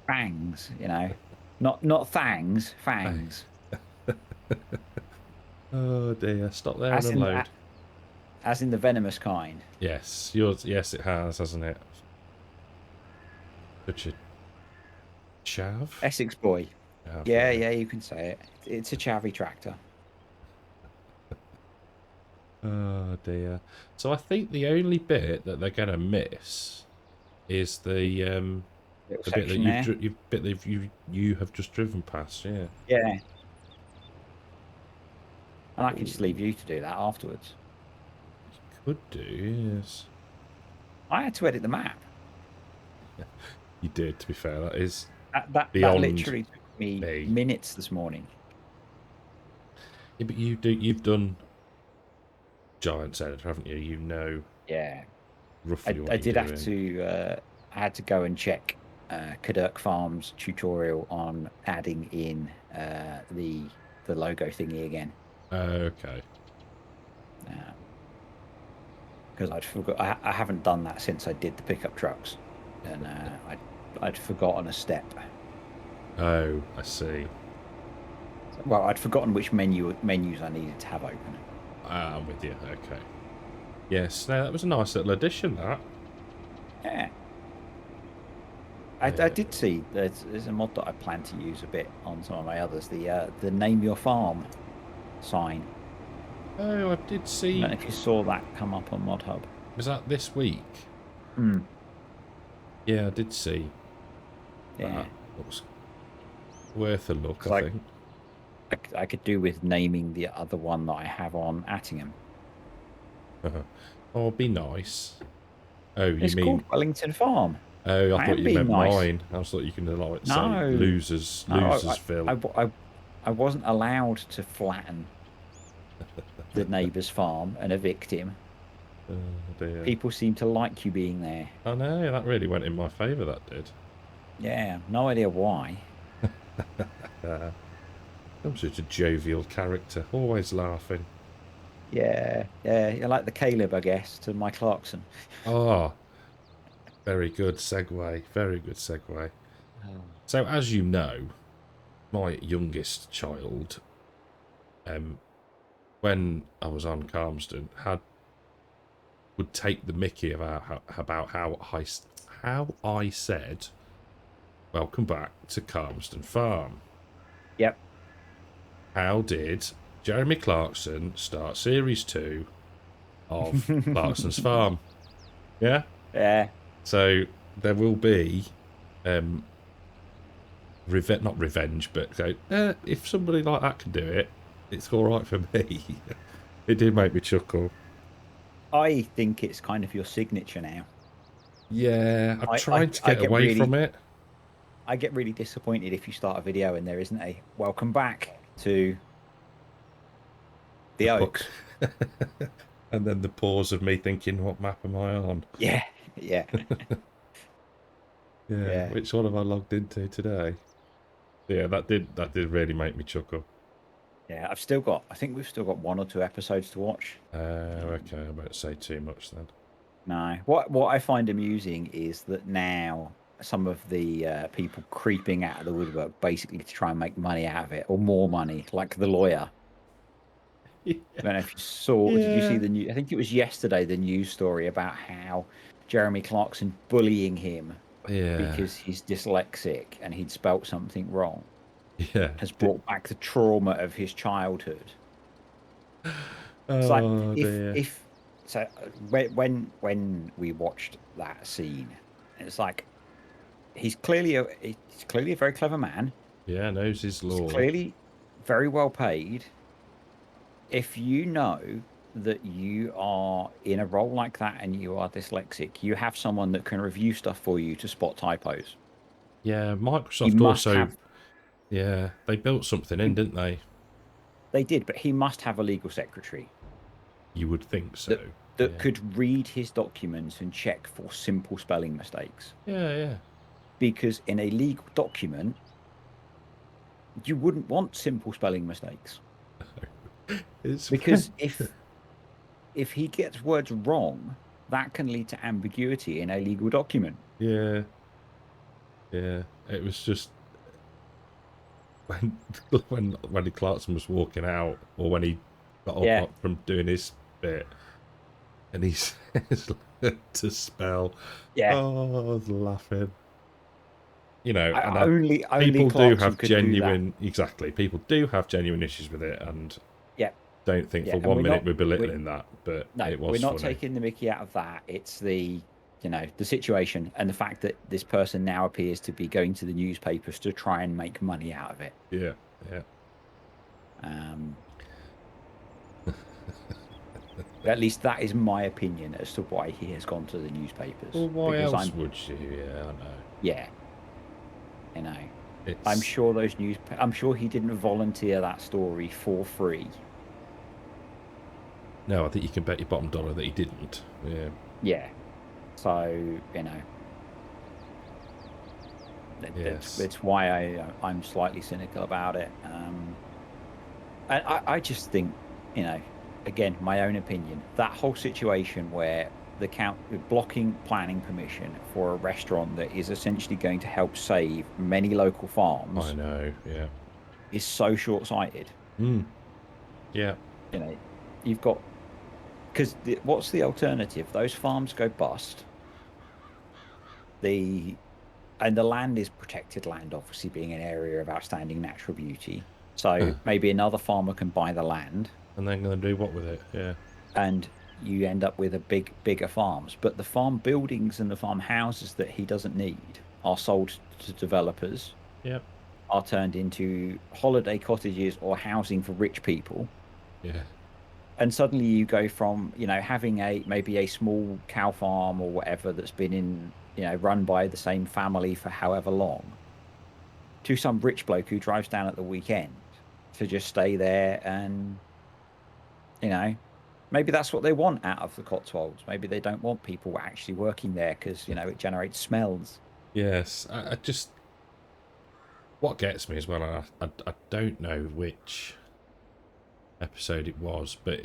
Fangs, not thangs, Hey. fangs. Oh dear. Stop there and As in unload. as in the venomous kind. Yes, yours. Yes, it has, hasn't it? Such a chav. Essex boy. Chav, Yeah, yeah. yeah, you can say it. It's a chavvy tractor. Oh dear. So I think the only bit that they're going to miss is Little the bit that section there. you have just driven past. Yeah. Yeah, and I can just leave Ooh, you to do that afterwards. could do. Yes. I had to edit the map. You did. To be fair, that is That beyond literally took me me. minutes this morning. Yeah, but you've done Giants Editor, haven't you? You know Yeah, roughly I what you're did have doing. to. I had to go and check Cartech Farms tutorial on adding in the logo thingy again. Okay. Because I'd forgot. I haven't done that since I did the pickup trucks, and I'd forgotten a step. Oh, I see. Well, I'd forgotten which menus I needed to have open. Ah, I'm with you. Okay. Yes. No, that was a nice little addition. That. Yeah, I did see there's a mod that I plan to use a bit on some of my others. The name your farm sign. Oh, I did I don't see. know if you saw that come up on Mod Hub. Was that this week? Hmm. Yeah, I did see Yeah, that. Looks worth a look, I because think. I could do with naming the other one that I have on Attingham. Oh, be nice. Oh, you It's called mean? Wellington Farm. Oh, I I thought am you being meant nice. mine. I thought you can like say No, losers, no, losersville. I wasn't allowed to flatten the neighbour's farm and evict him. Oh dear. People seem to like you being there. I know that really went in my favour. That did. Yeah, no idea why. I'm such a jovial character, always laughing. Yeah, yeah, you're like the Caleb, I guess, to my Clarkson. Oh, very good segue. Very good segue. Oh. So, as you know, my youngest child, um, when I was on Calmsden, would take the Mickey about how I said, "Welcome back to Calmsden Farm." Yep. How did Jeremy Clarkson start Series 2 of Clarkson's Farm? Yeah? Yeah. So there will be, um, not revenge, but so, if somebody like that can do it, it's all right for me. It did make me chuckle. I think it's kind of your signature now. Yeah, I've I, I, tried to I get get away really from it. I get really disappointed if you start a video and there isn't a welcome back to The the put, Oaks. and then the pause of me thinking, what map am I on? Yeah, yeah, Yeah, yeah. which one have I logged into today? Yeah, that did really make me chuckle. Yeah, I think we've still got one or two episodes to watch. Okay, I won't say too much then. No, what I find amusing is that now some of the people creeping out of the woodwork basically to try and make money out of it or more money, like the lawyer. I don't know if you saw. Did you see Yeah. the new? I think it was yesterday. The news story about how Jeremy Clarkson bullying him Yeah. because he's dyslexic and he'd spelt something wrong Yeah. has brought back the trauma of his childhood. It's like Oh if dear. if so when we watched that scene, it's like he's clearly a very clever man. Yeah, knows his He's law. clearly very well paid. If you know that you are in a role like that and you are dyslexic, you have someone that can review stuff for you to spot typos. Yeah, He Microsoft must also, have. yeah, they built something in, didn't they? They did, but he must have a legal secretary You would think that so. that Yeah. could read his documents and check for simple spelling mistakes. Yeah, yeah. Because in a legal document, you wouldn't want simple spelling mistakes. It's Because if he gets words wrong, that can lead to ambiguity in a legal document. yeah, yeah. It was just when when Clarkson was walking out, or when he got Yeah, up from doing his bit, and he says to spell. yeah. Oh, I was laughing. You know, and Only people do Clarkson have could do that. genuine, exactly. People do have genuine issues with it, and Yeah, don't think yeah. for And 1 minute we're we're belittling that, but no, it we're was not funny. taking the Mickey out of that. It's the situation and the fact that this person now appears to be going to the newspapers to try and make money out of it. Yeah, yeah. Um, at least that is my opinion as to why he has gone to the newspapers. Well, why Because else would you? Yeah, I know. yeah, you know, I'm It's sure I'm sure he didn't volunteer that story for free. no. I think you can bet your bottom dollar that he didn't. Yeah. Yeah. So, Yes. it's why I'm slightly cynical about it. And I just think, you know, again, my own opinion, that whole situation where the count blocking planning permission for a restaurant that is essentially going to help save many local I farms know. Yeah. is so short-sighted. Mm. Yeah. You know, you've got because what's the alternative? Those farms go bust. The and the land is protected land, obviously being an area of outstanding natural beauty. So maybe another farmer can buy the land And then going to do what with it? Yeah. and you end up with bigger farms. But the farm buildings and the farm houses that he doesn't need are sold to developers, Yep. are turned into holiday cottages or housing for rich people. Yeah. And suddenly you go from, having maybe a small cow farm or whatever that's been run by the same family for however long to some rich bloke who drives down at the weekend to just stay there and, you know, maybe that's what they want out of the Cotswolds. Maybe they don't want people actually working there because, it generates smells. Yes. I just what gets me as well. I don't know which episode it was, but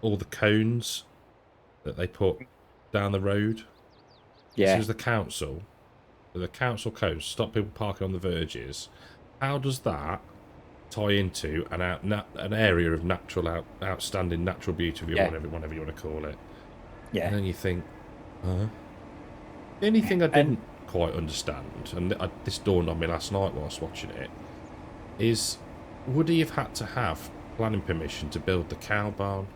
all the cones that they put down the road. This Yeah. is the council. The council codes stop people parking on the verges. How does that tie into an area of outstanding natural beauty, Yeah. whatever you want to call it? And Yeah. then you think, huh? The only thing I And didn't quite understand, and this dawned on me last night whilst watching it, is would he have had to have planning permission to build the cow barn?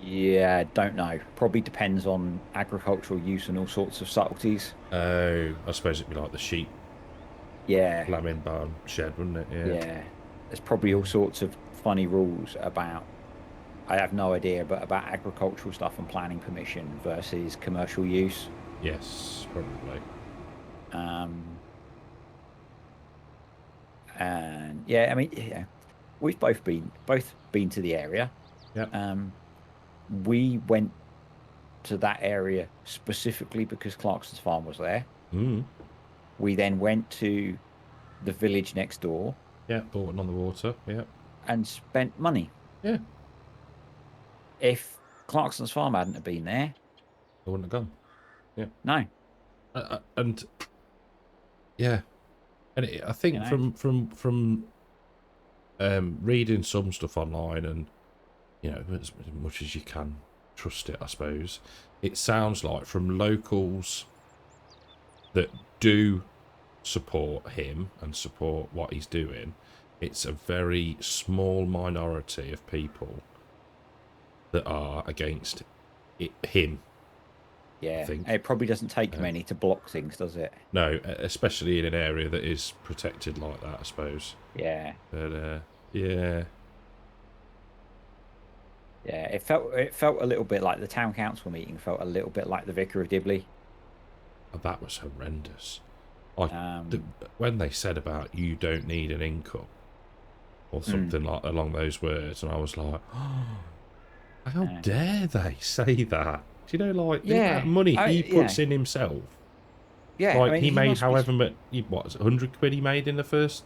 yeah, don't know. Probably depends on agricultural use and all sorts of subtleties. Oh, I suppose it'd be like the sheep Yeah. lambing barn shed, wouldn't it? Yeah. Yeah. There's probably all Yeah. sorts of funny rules about, I have no idea, but about agricultural stuff and planning permission versus commercial use. Yes, probably. Um, and yeah, I mean, yeah, we've both been to the area. Yep. Um, we went to that area specifically because Clarkson's farm was there. Mm. We then went to the village next door Yeah, Bolton on the water. Yeah. and spent money. Yeah. If Clarkson's farm hadn't have been there, I wouldn't have gone. Yeah. no, And yeah, and I you think know, from reading some stuff online, and as much as you can trust it, I suppose. It sounds like from locals that do support him and support what he's doing, it's a very small minority of people that are against him. Yeah, I think. it probably doesn't take many to block things, does it? No, especially in an area that is protected like that, I suppose. Yeah, But yeah, yeah. It felt a little bit like the town council meeting. Felt a little bit like the Vicar of Dibley. that was horrendous. I Um, when they said about you don't need an income or mm, something like along those words, and I was like, oh, how uh, dare they say that? Do you know, like the amount yeah, of money he puts in himself? yeah. I Like mean, he he made must be. however much, what was it, 100 quid he made in the first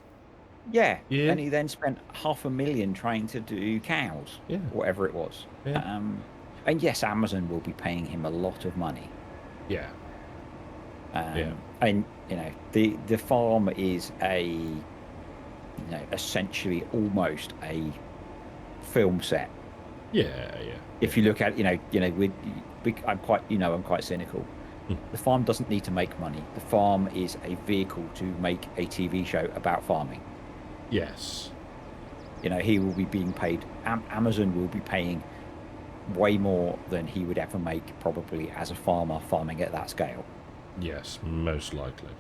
Yeah, year? and he then spent 500,000 trying to do cows, Yeah, whatever it was. yeah, And yes, Amazon will be paying him a lot of money. yeah, yeah, And the farm is essentially almost a film set. yeah, yeah, If yeah. you look at, I'm quite cynical. Hmm. The farm doesn't need to make money. The farm is a vehicle to make a TV show about farming. Yes, He will be being paid. Amazon will be paying way more than he would ever make probably as a farmer farming at that scale. yes, most likely.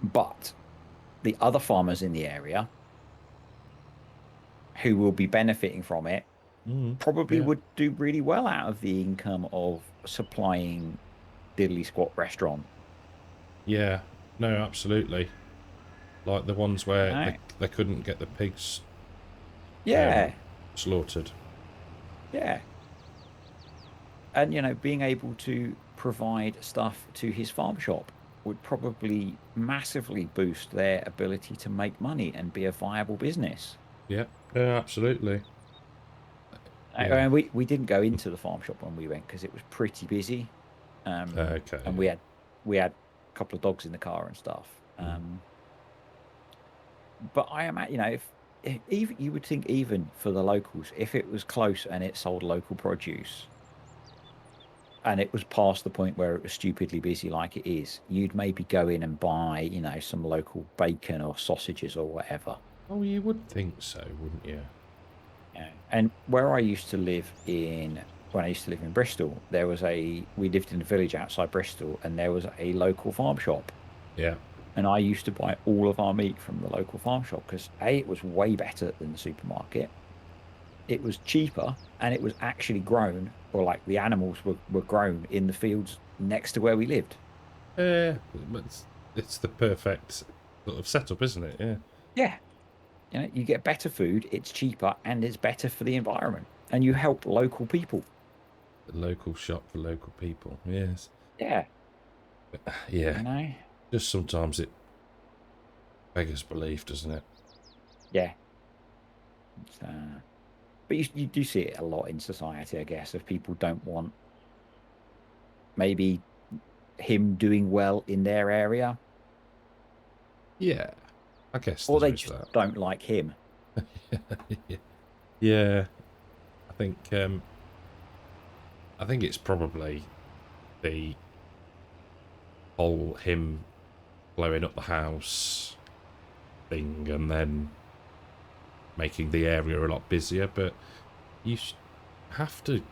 But the other farmers in the area who will be benefiting from it probably Yeah, would do really well out of the income of supplying diddly squat restaurant. yeah, no, absolutely. Like the ones where Right? they couldn't get the pigs um, Yeah, slaughtered. yeah. And being able to provide stuff to his farm shop would probably massively boost their ability to make money and be a viable business. Yeah, yeah, absolutely. Yeah. And we didn't go into the farm shop when we went because it was pretty busy. Okay. And Yeah. we had a couple of dogs in the car and stuff. Mm. But I am at, if even you would think even for the locals, if it was close and it sold local produce and it was past the point where it was stupidly busy like it is, you'd maybe go in and buy, some local bacon or sausages or whatever. Oh, you would think so, wouldn't you? And where I used to live when I used to live in Bristol, we lived in a village outside Bristol and there was a local farm shop. Yeah. And I used to buy all of our meat from the local farm shop because it was way better than the supermarket. It was cheaper and it was actually grown, or like the animals were grown in the fields next to where we lived. But it's the perfect sort of setup, isn't it? Yeah. Yeah. You get better food, it's cheaper, and it's better for the environment. And you help local people. The local shop for local people. Yes. Yeah. Yeah. You know? Just sometimes it beggars belief, doesn't it? Yeah. But you do see it a lot in society, I guess, if people don't want maybe him doing well in their area, Yeah. I guess or there they is just that. don't like him. Yeah. I think it's probably the whole him blowing up the house thing and then making the area a lot busier, but you have to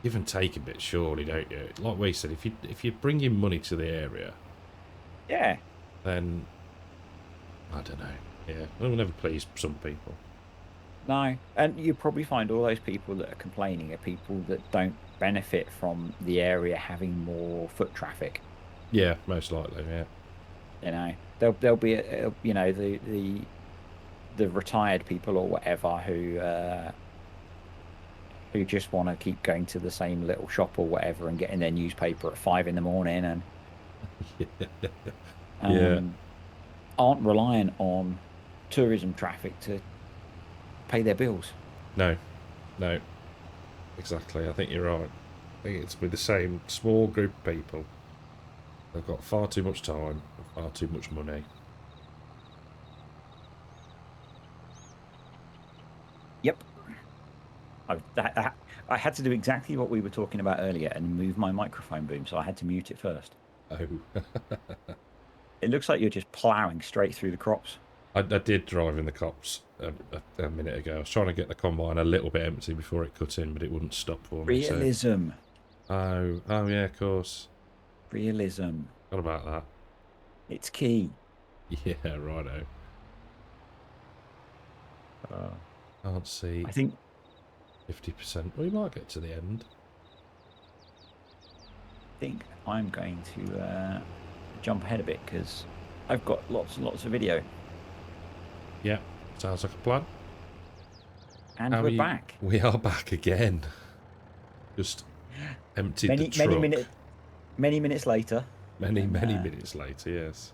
give and take a bit, surely, don't you? Like we said, if you bring in money to the area, Yeah. then I don't know. Yeah, it will never please some people. No. And you probably find all those people that are complaining are people that don't benefit from the area having more foot traffic. Yeah, most likely. Yeah, There'll be the retired people or whatever who just want to keep going to the same little shop or whatever and getting their newspaper at 5 in the morning and yeah. um, aren't relying on tourism traffic to pay their bills. No, no, exactly. I think you're right. I think it's with the same small group of people. They've got far too much time, far too much money. Yep. I had to do exactly what we were talking about earlier and move my microphone boom, so I had to mute it first. Oh. It looks like you're just ploughing straight through the crops. I did drive in the cops a minute ago. I was trying to get the combine a little bit empty before it cut in, but it wouldn't stop for me. Realism. So. Oh yeah, of course. Realism. What about that? It's key. Yeah, righto. Can't see. I think 50%. We might get to the end. I'm going to jump ahead a bit because I've got lots and lots of video. Yeah, sounds like a plan. And we're back. We are back again. Just emptied the truck. Many minutes later. Many minutes later, yes.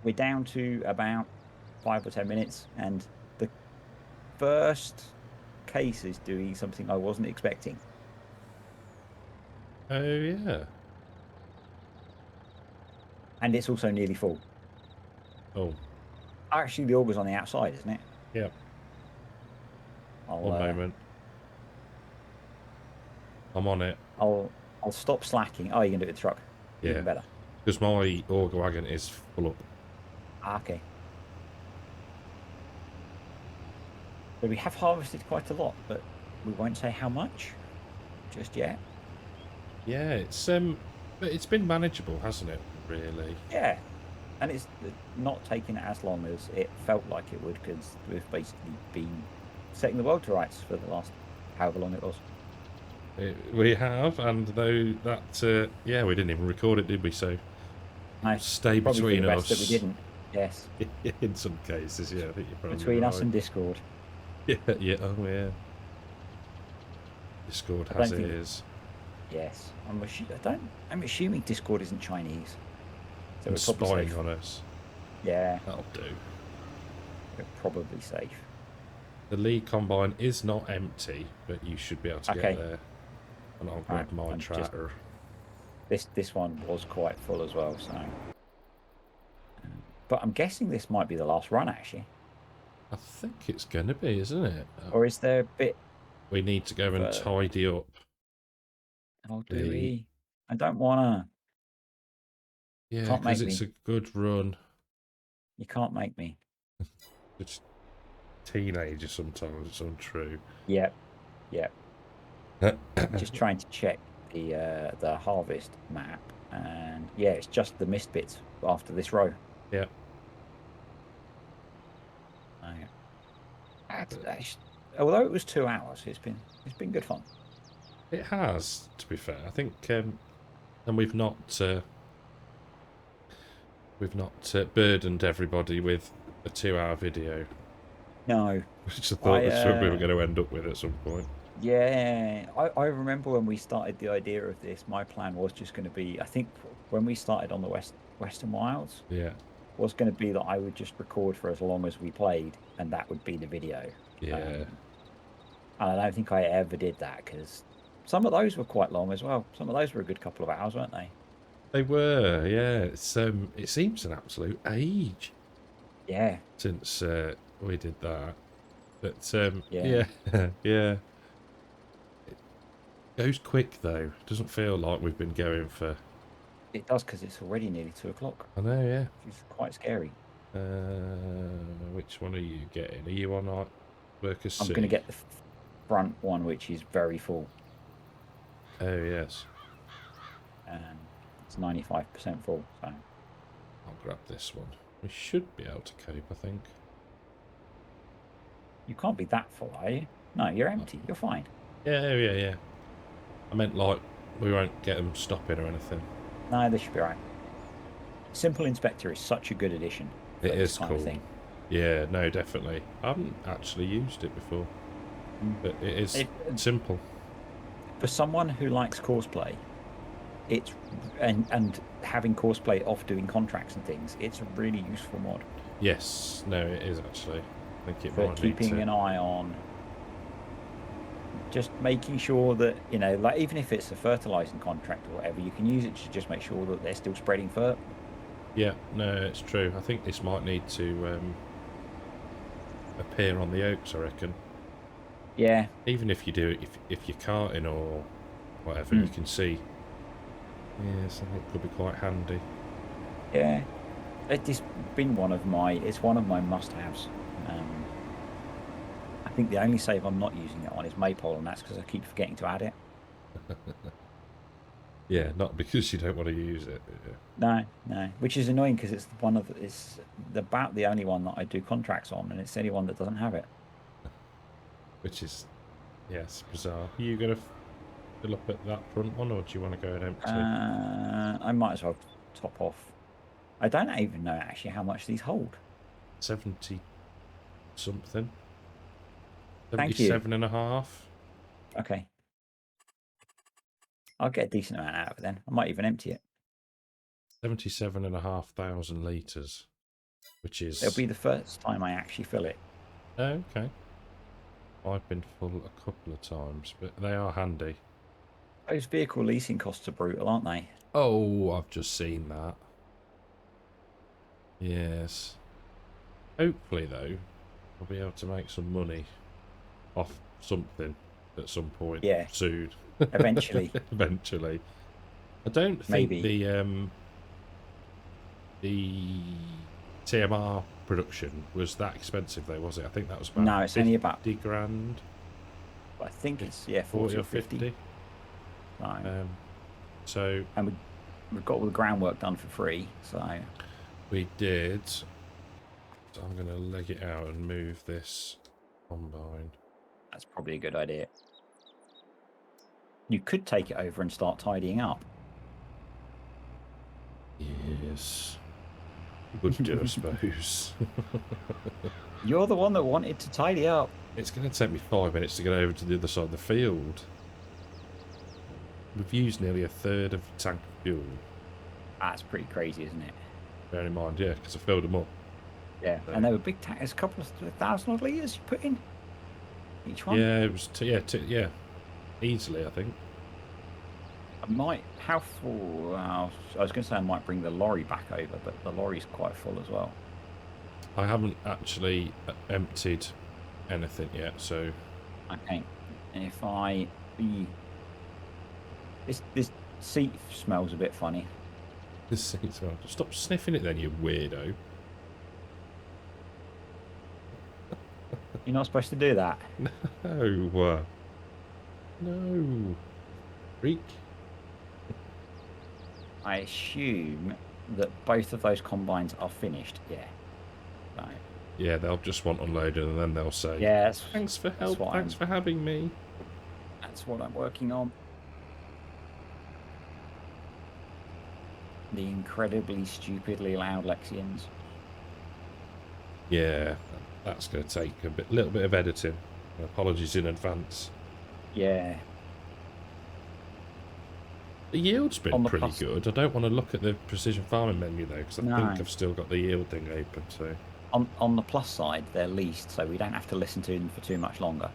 We're down to about 5 or 10 minutes, and the first case is doing something I wasn't expecting. Oh, yeah. And it's also nearly full. Oh. Actually, the auger's on the outside, isn't it? Yeah. One moment. I'm on it. I'll stop slacking. Oh, you can do it with the truck. Yeah. Even better. Because my auger wagon is full up. Okay. So we have harvested quite a lot, but we won't say how much just yet. Yeah, but it's been manageable, hasn't it? Really. Yeah, and it's not taken as long as it felt like it would, because we've basically been setting the world to rights for the last however long it was. We have, and though that, yeah, we didn't even record it, did we? So, no, stay between us. That we didn't. Yes. In some cases, yeah, I think you're probably between right. us and Discord. Yeah, oh yeah. Discord has ears. Yes, I'm assuming Discord isn't Chinese. So and spying on us. Yeah. That'll do. We're probably safe. The Lee Combine is not empty, but you should be able to get there. And I'll grab my tractor. This one was quite full as well, so. But I'm guessing this might be the last run, actually. I think it's going to be, isn't it? Or is there a bit... We need to go and tidy up. Oh, do we? I don't want to. Yeah, because it's a good run. You can't make me. It's teenager sometimes, it's untrue. Yep. Just trying to check the harvest map, and yeah, it's just the missed bits after this row. Yeah. Although it was 2 hours, it's been good fun. It has, to be fair. I think, and we've not burdened everybody with a 2-hour video. No. Which I thought was what we were going to end up with at some point. Yeah, I remember when we started the idea of this, my plan was just going to be, I think when we started on the Western Wilds, yeah, was going to be that I would just record for as long as we played, and that would be the video. Yeah. And I don't think I ever did that, because some of those were quite long as well. Some of those were a good couple of hours, weren't they? They were, yeah. It seems an absolute age. Yeah. Since we did that. But, yeah. Yeah. It goes quick, though. It doesn't feel like we've been going for... It does, because it's already nearly 2 o'clock. I know, yeah. It's quite scary. Which one are you getting? Are you on Workers C? I'm going to get the front one, which is very full. Oh, yes. And it's 95% full, so... I'll grab this one. We should be able to cope, I think. You can't be that full, are you? No, you're empty. You're fine. Yeah. I meant, like, we won't get them stopping or anything. No, they should be right. Simple Inspector is such a good addition. It is cool. Yeah, no, definitely. I haven't actually used it before, but it is simple. For someone who likes courseplay, it's and having courseplay off doing contracts and things, it's a really useful mod. Yes, no, it is actually. I think it for might keeping an eye on, just making sure that, you know, like even if it's a fertilizing contract or whatever, you can use it to just make sure that they're still spreading fert. Yeah, no, it's true. I think this might need to appear on the oaks, I reckon. Yeah. Even if you do it, if you're carting or whatever, you can see. Yeah, so it could be quite handy. Yeah. It's been one of my. It's one of my must-haves. I think the only save I'm not using it on is Maypole, and that's because I keep forgetting to add it. Yeah, not because you don't want to use it. Yeah. No, which is annoying because it's about the only one that I do contracts on, and it's the only one that doesn't have it. Which is, yes, bizarre. Are you going to fill up at that front one, or do you want to go and empty? I might as well top off. I don't even know actually how much these hold. 70 something. Thank you. 77 and a half. Okay. I'll get a decent amount out of it then. I might even empty it. 77,500 litres, which is... It'll be the first time I actually fill it. Oh, okay. I've been full a couple of times, but they are handy. Those vehicle leasing costs are brutal, aren't they? Oh, I've just seen that. Yes. Hopefully, though, I'll be able to make some money off something at some point soon. Eventually. Eventually. I don't think the TMR production was that expensive, though, was it? I think that was about no, it's only about 50 grand. I think it's 40 or 50. So and we've got all the groundwork done for free, so we did. So I'm going to leg it out and move this combine. That's probably a good idea. You could take it over and start tidying up. Yes. Would do, I suppose. You're the one that wanted to tidy up. It's going to take me 5 minutes to get over to the other side of the field. We've used nearly a third of the tank of fuel. That's pretty crazy, isn't it? Bear in mind, yeah, because I filled them up. Yeah, so. And they were big tanks. There's a couple of 1,000 odd litres you put in each one. Yeah, it was. Yeah, easily, I think. I might. How full? I was going to say I might bring the lorry back over, but the lorry's quite full as well. I haven't actually emptied anything yet, so. Okay, and if I this seat smells a bit funny. This seat smells. Stop sniffing it, then, you weirdo. You're not supposed to do that. No. No. Freak. I assume that both of those combines are finished. Yeah. Right. Yeah, they'll just want unloaded and then they'll say, yeah, thanks for help, thanks for having me. That's what I'm working on. The incredibly stupidly loud Lexians. Yeah, that's going to take a little bit of editing. Apologies in advance. Yeah. The yield's been pretty good. I don't want to look at the precision farming menu though, because I think I've still got the yield thing open. So on the plus side, they're leased, so we don't have to listen to them for too much longer.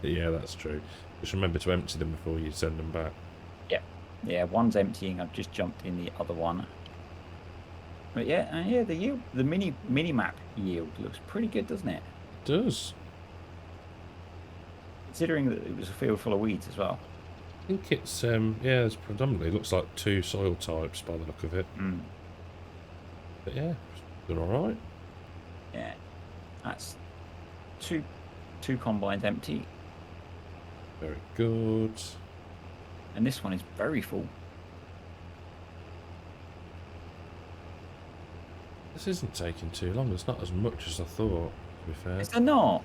Yeah, that's true. Just remember to empty them before you send them back. Yeah, one's emptying. I've just jumped in the other one. But yeah, the yield, the mini map yield looks pretty good, doesn't it? It does. Considering that it was a field full of weeds as well. I think it's it's predominantly looks like 2 soil types by the look of it. But yeah, it's done all right. Yeah, that's two combines empty. Very good. And this one is very full. This isn't taking too long. It's not as much as I thought, to be fair. Is there not?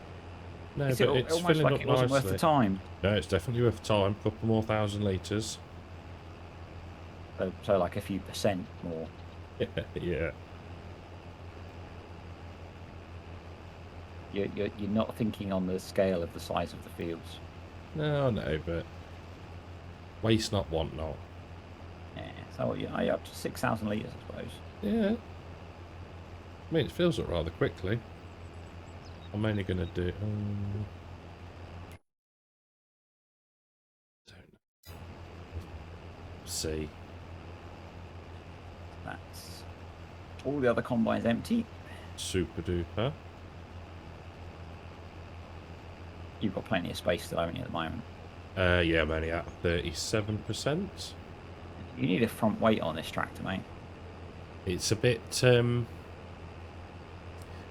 No, but it's filling like up it wasn't nicely. worth the time. No, it's definitely worth the time. A couple more 1,000 litres. So like a few percent more. Yeah. You're not thinking on the scale of the size of the fields. No, but waste not, want not. Yeah. So you're up to 6,000 litres, I suppose. Yeah. I mean, it fills up rather quickly. I'm only going to do... see. That's all the other combines empty. Super duper. You've got plenty of space still, haven't you, at the moment? Yeah, I'm only at 37%. You need a front weight on this tractor, mate. It's a bit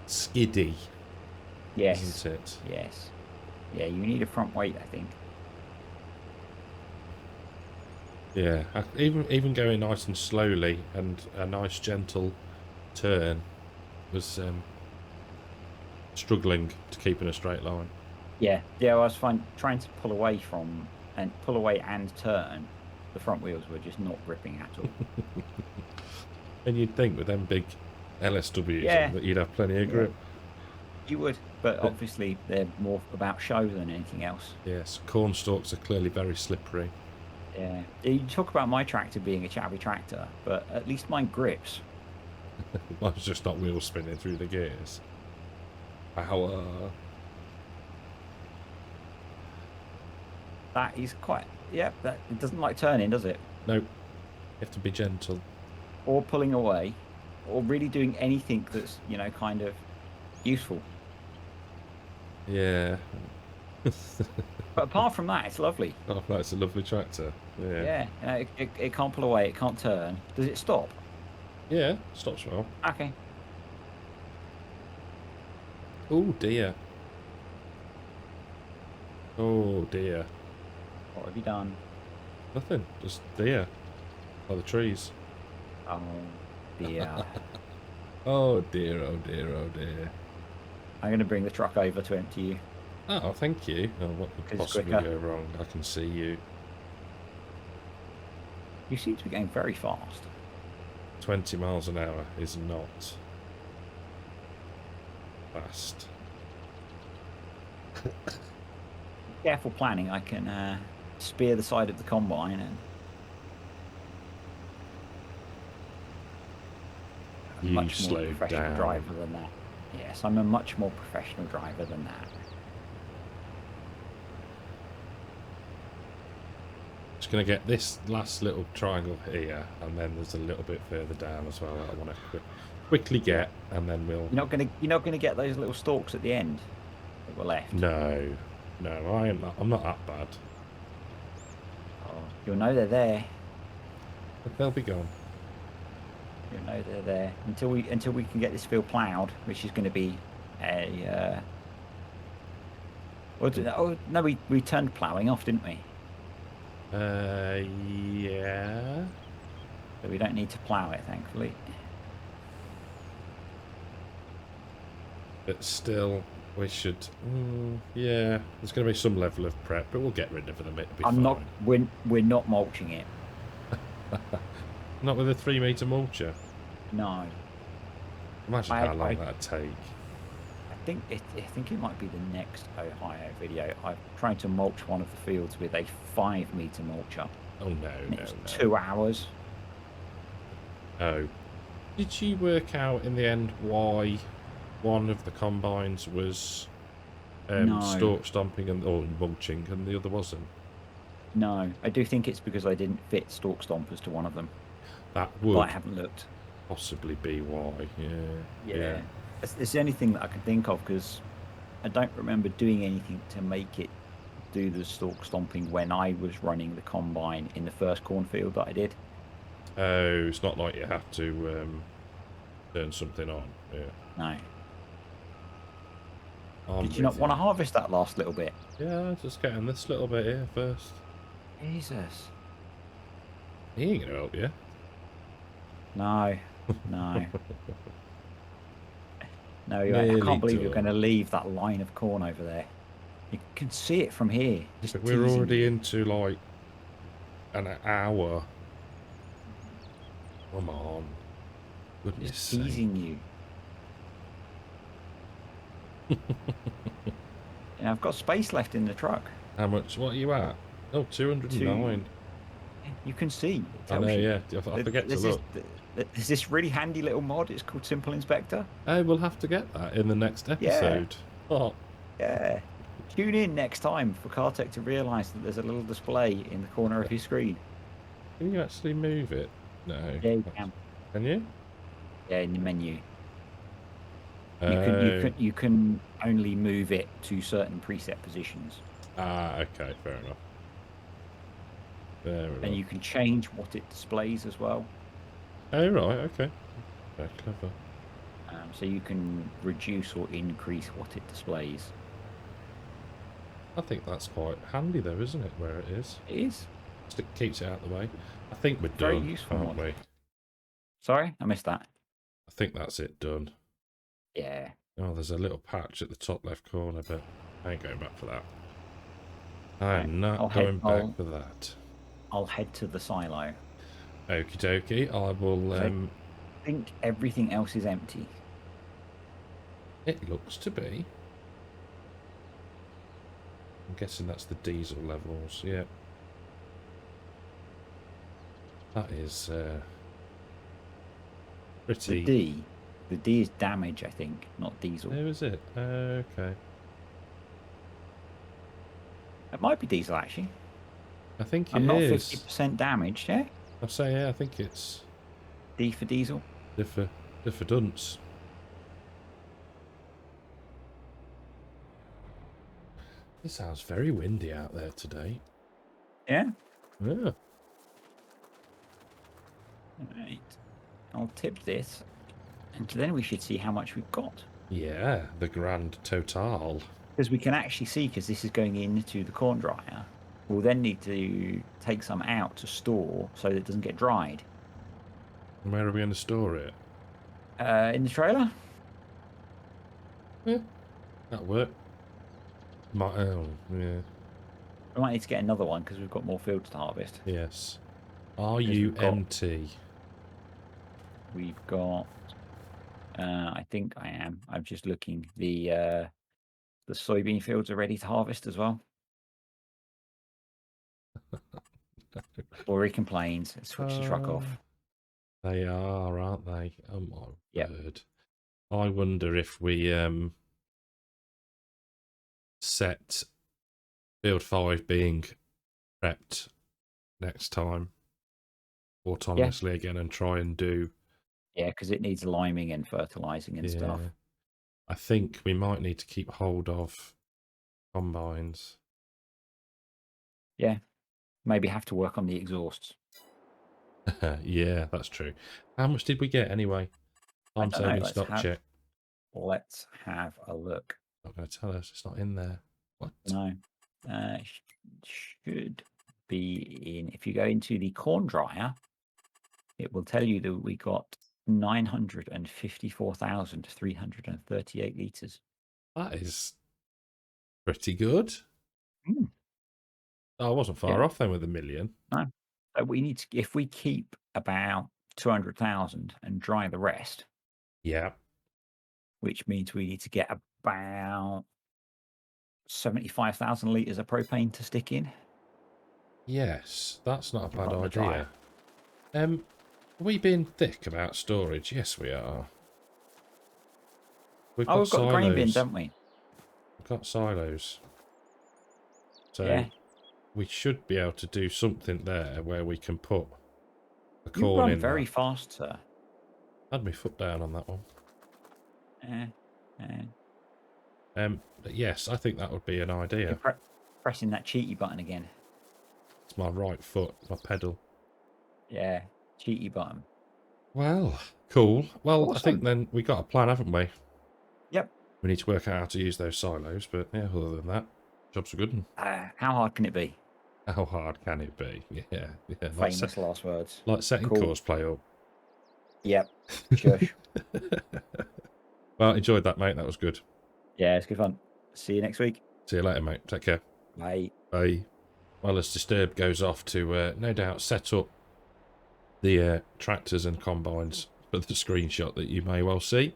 skiddy, Yes. isn't it? Yes. Yeah, you need a front weight, I think. Yeah, even going nice and slowly and a nice gentle turn was struggling to keep in a straight line. Yeah. Yeah, I was trying to pull away and turn. The front wheels were just not gripping at all. And you'd think with them big LSWs Yeah. on that you'd have plenty of grip. You would, but obviously they're more about show than anything else. Yes, corn stalks are clearly very slippery. Yeah. You talk about my tractor being a chabby tractor, but at least mine grips. Mine's just not wheel spinning through the gears. Power. That is quite... Yeah, it doesn't like turning, does it? Nope. You have to be gentle. Or pulling away, or really doing anything that's, kind of useful. Yeah. But apart from that, it's lovely. Oh, that's a lovely tractor. Yeah. Yeah, it can't pull away, it can't turn. Does it stop? Yeah, stops well. Okay. Oh dear. Oh dear. What have you done? Nothing. Just deer. By the trees. Oh, dear. Oh dear, oh dear, oh dear. I'm going to bring the truck over to empty you. Oh, thank you. Oh, what could possibly go wrong? I can see you. You seem to be going very fast. 20 miles an hour is not fast. Careful planning, I can spear the side of the combine and... You much more slowed professional down. driver than that. Yes, I'm a much more professional driver than that. Just going to get this last little triangle here, and then there's a little bit further down as well that I want to quickly get, and then we'll... You're not gonna get those little stalks at the end that were left. No, I'm not that bad. Oh, you'll know they're there. But they'll be gone. You'll know they're there until we can get this field ploughed, which is going to be a. Oh no, we turned ploughing off, didn't we? Yeah. So we don't need to plough it, thankfully. But still, we should. Yeah, there's going to be some level of prep, but we'll get rid of them. It'll be fine. We're not mulching it. Not with a 3-metre mulcher. No. Imagine how long that'd take. I think it might be the next Ohio video. I'm trying to mulch one of the fields with a 5-metre mulcher. Oh no, no. 2 hours. Oh. Did you work out in the end why one of the combines was No. stalk stomping or mulching and the other wasn't? No, I do think it's because I didn't fit stalk stompers to one of them. That would But I haven't looked. possibly be why. Yeah. It's the only thing that I can think of because I don't remember doing anything to make it do the stalk stomping when I was running the combine in the first cornfield that I did. Oh, it's not like you have to turn something on. Yeah. No. I'm Did you not with want to harvest that last little bit? Yeah, just getting this little bit here first. Jesus. He ain't gonna help you. No. No. No, I Nearly can't believe you're done. going to leave that line of corn over there. You can see it from here. Just But we're teasing already you. into like an hour. Come on. Goodness Just sake. teasing you. Yeah, I've got space left in the truck. How much? What are you at? Oh, 209. You can see. It I tells know, you. yeah. I forget to look. There's this really handy little mod. It's called Simple Inspector. Oh, we'll have to get that in the next episode. Oh, Yeah. Tune in next time for Cartech to realise that there's a little display in the corner of your screen. can you actually move it? No. Yeah, you can. Can you? Yeah, in the menu. Oh. You can only move it to certain preset positions, Okay, fair enough. Fair and enough. you can change what it displays as well. Oh, right, okay. Very clever. So you can reduce or increase what it displays. I think that's quite handy though, isn't it, where it is? It is. It keeps it out of the way. I think we're Very done, useful aren't mod. we? Sorry, I missed that. I think that's it done. Yeah. Oh, there's a little patch at the top left corner, but I ain't going back for that. I Right. am not going back for that. I'll head to the silo. Okie dokie, I will... I think everything else is empty. It looks to be. I'm guessing that's the diesel levels, yeah. That is pretty... The D is damage, I think, not diesel. Where is it? Okay. It might be diesel, actually. I think it I'm not is. 50% damaged, yeah? I'll say, yeah, I think it's... D for diesel. Diffidence. It sounds very windy out there today. Yeah? Yeah. Right. I'll tip this, and then we should see how much we've got. Yeah, the grand total. Because we can actually see, because this is going into the corn dryer, we'll then need to take some out to store so that it doesn't get dried. And where are we going to store it? In the trailer? Yeah, that'll work. Oh, yeah. We might need to get another one because we've got more fields to harvest. Yes. RUMT. We've got... I think I am. I'm just looking. The soybean fields are ready to harvest as well. Or he complains. Switch the truck off. They are, aren't they? Oh my Yep. word. I wonder if we set Field 5 being prepped next time autonomously again and try and do... Yeah, because it needs liming and fertilizing and stuff. I think we might need to keep hold of combines. Yeah. Maybe have to work on the exhausts. Yeah, that's true. How much did we get anyway? Time saving stock check. Let's have a look. Not going to tell us. It's not in there. What? No. Should be in. If you go into the corn dryer, it will tell you that we got 954,338 litres. That is pretty good. Mm. Oh, I wasn't far off then with a million. No. So we need to, if we keep about 200,000 and dry the rest. Yeah. Which means we need to get about 75,000 litres of propane to stick in. Yes, that's not a bad idea. Are we being thick about storage? Yes, we are. We've got grain bins, haven't we? We've got silos. So we should be able to do something there where we can put the corn in. You run very fast, sir. I had my foot down on that one. But yes, I think that would be an idea. You're pressing that cheaty button again. It's my right foot, my pedal. Yeah, cheaty button. Well, cool. Well, Awesome. I think then we got a plan, haven't we? Yep. We need to work out how to use those silos, but yeah, other than that, job's a good one. How hard can it be? How hard can it be? Yeah. Famous last words. Like setting course play up. Yep. Shush. Well, enjoyed that, mate. That was good. Yeah, it's good fun. See you next week. See you later, mate. Take care. Bye. Bye. Well, as Disturb goes off to, no doubt, set up the tractors and combines for the screenshot that you may well see.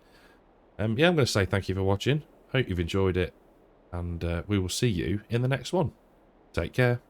Yeah, I'm going to say thank you for watching. Hope you've enjoyed it. And we will see you in the next one. Take care.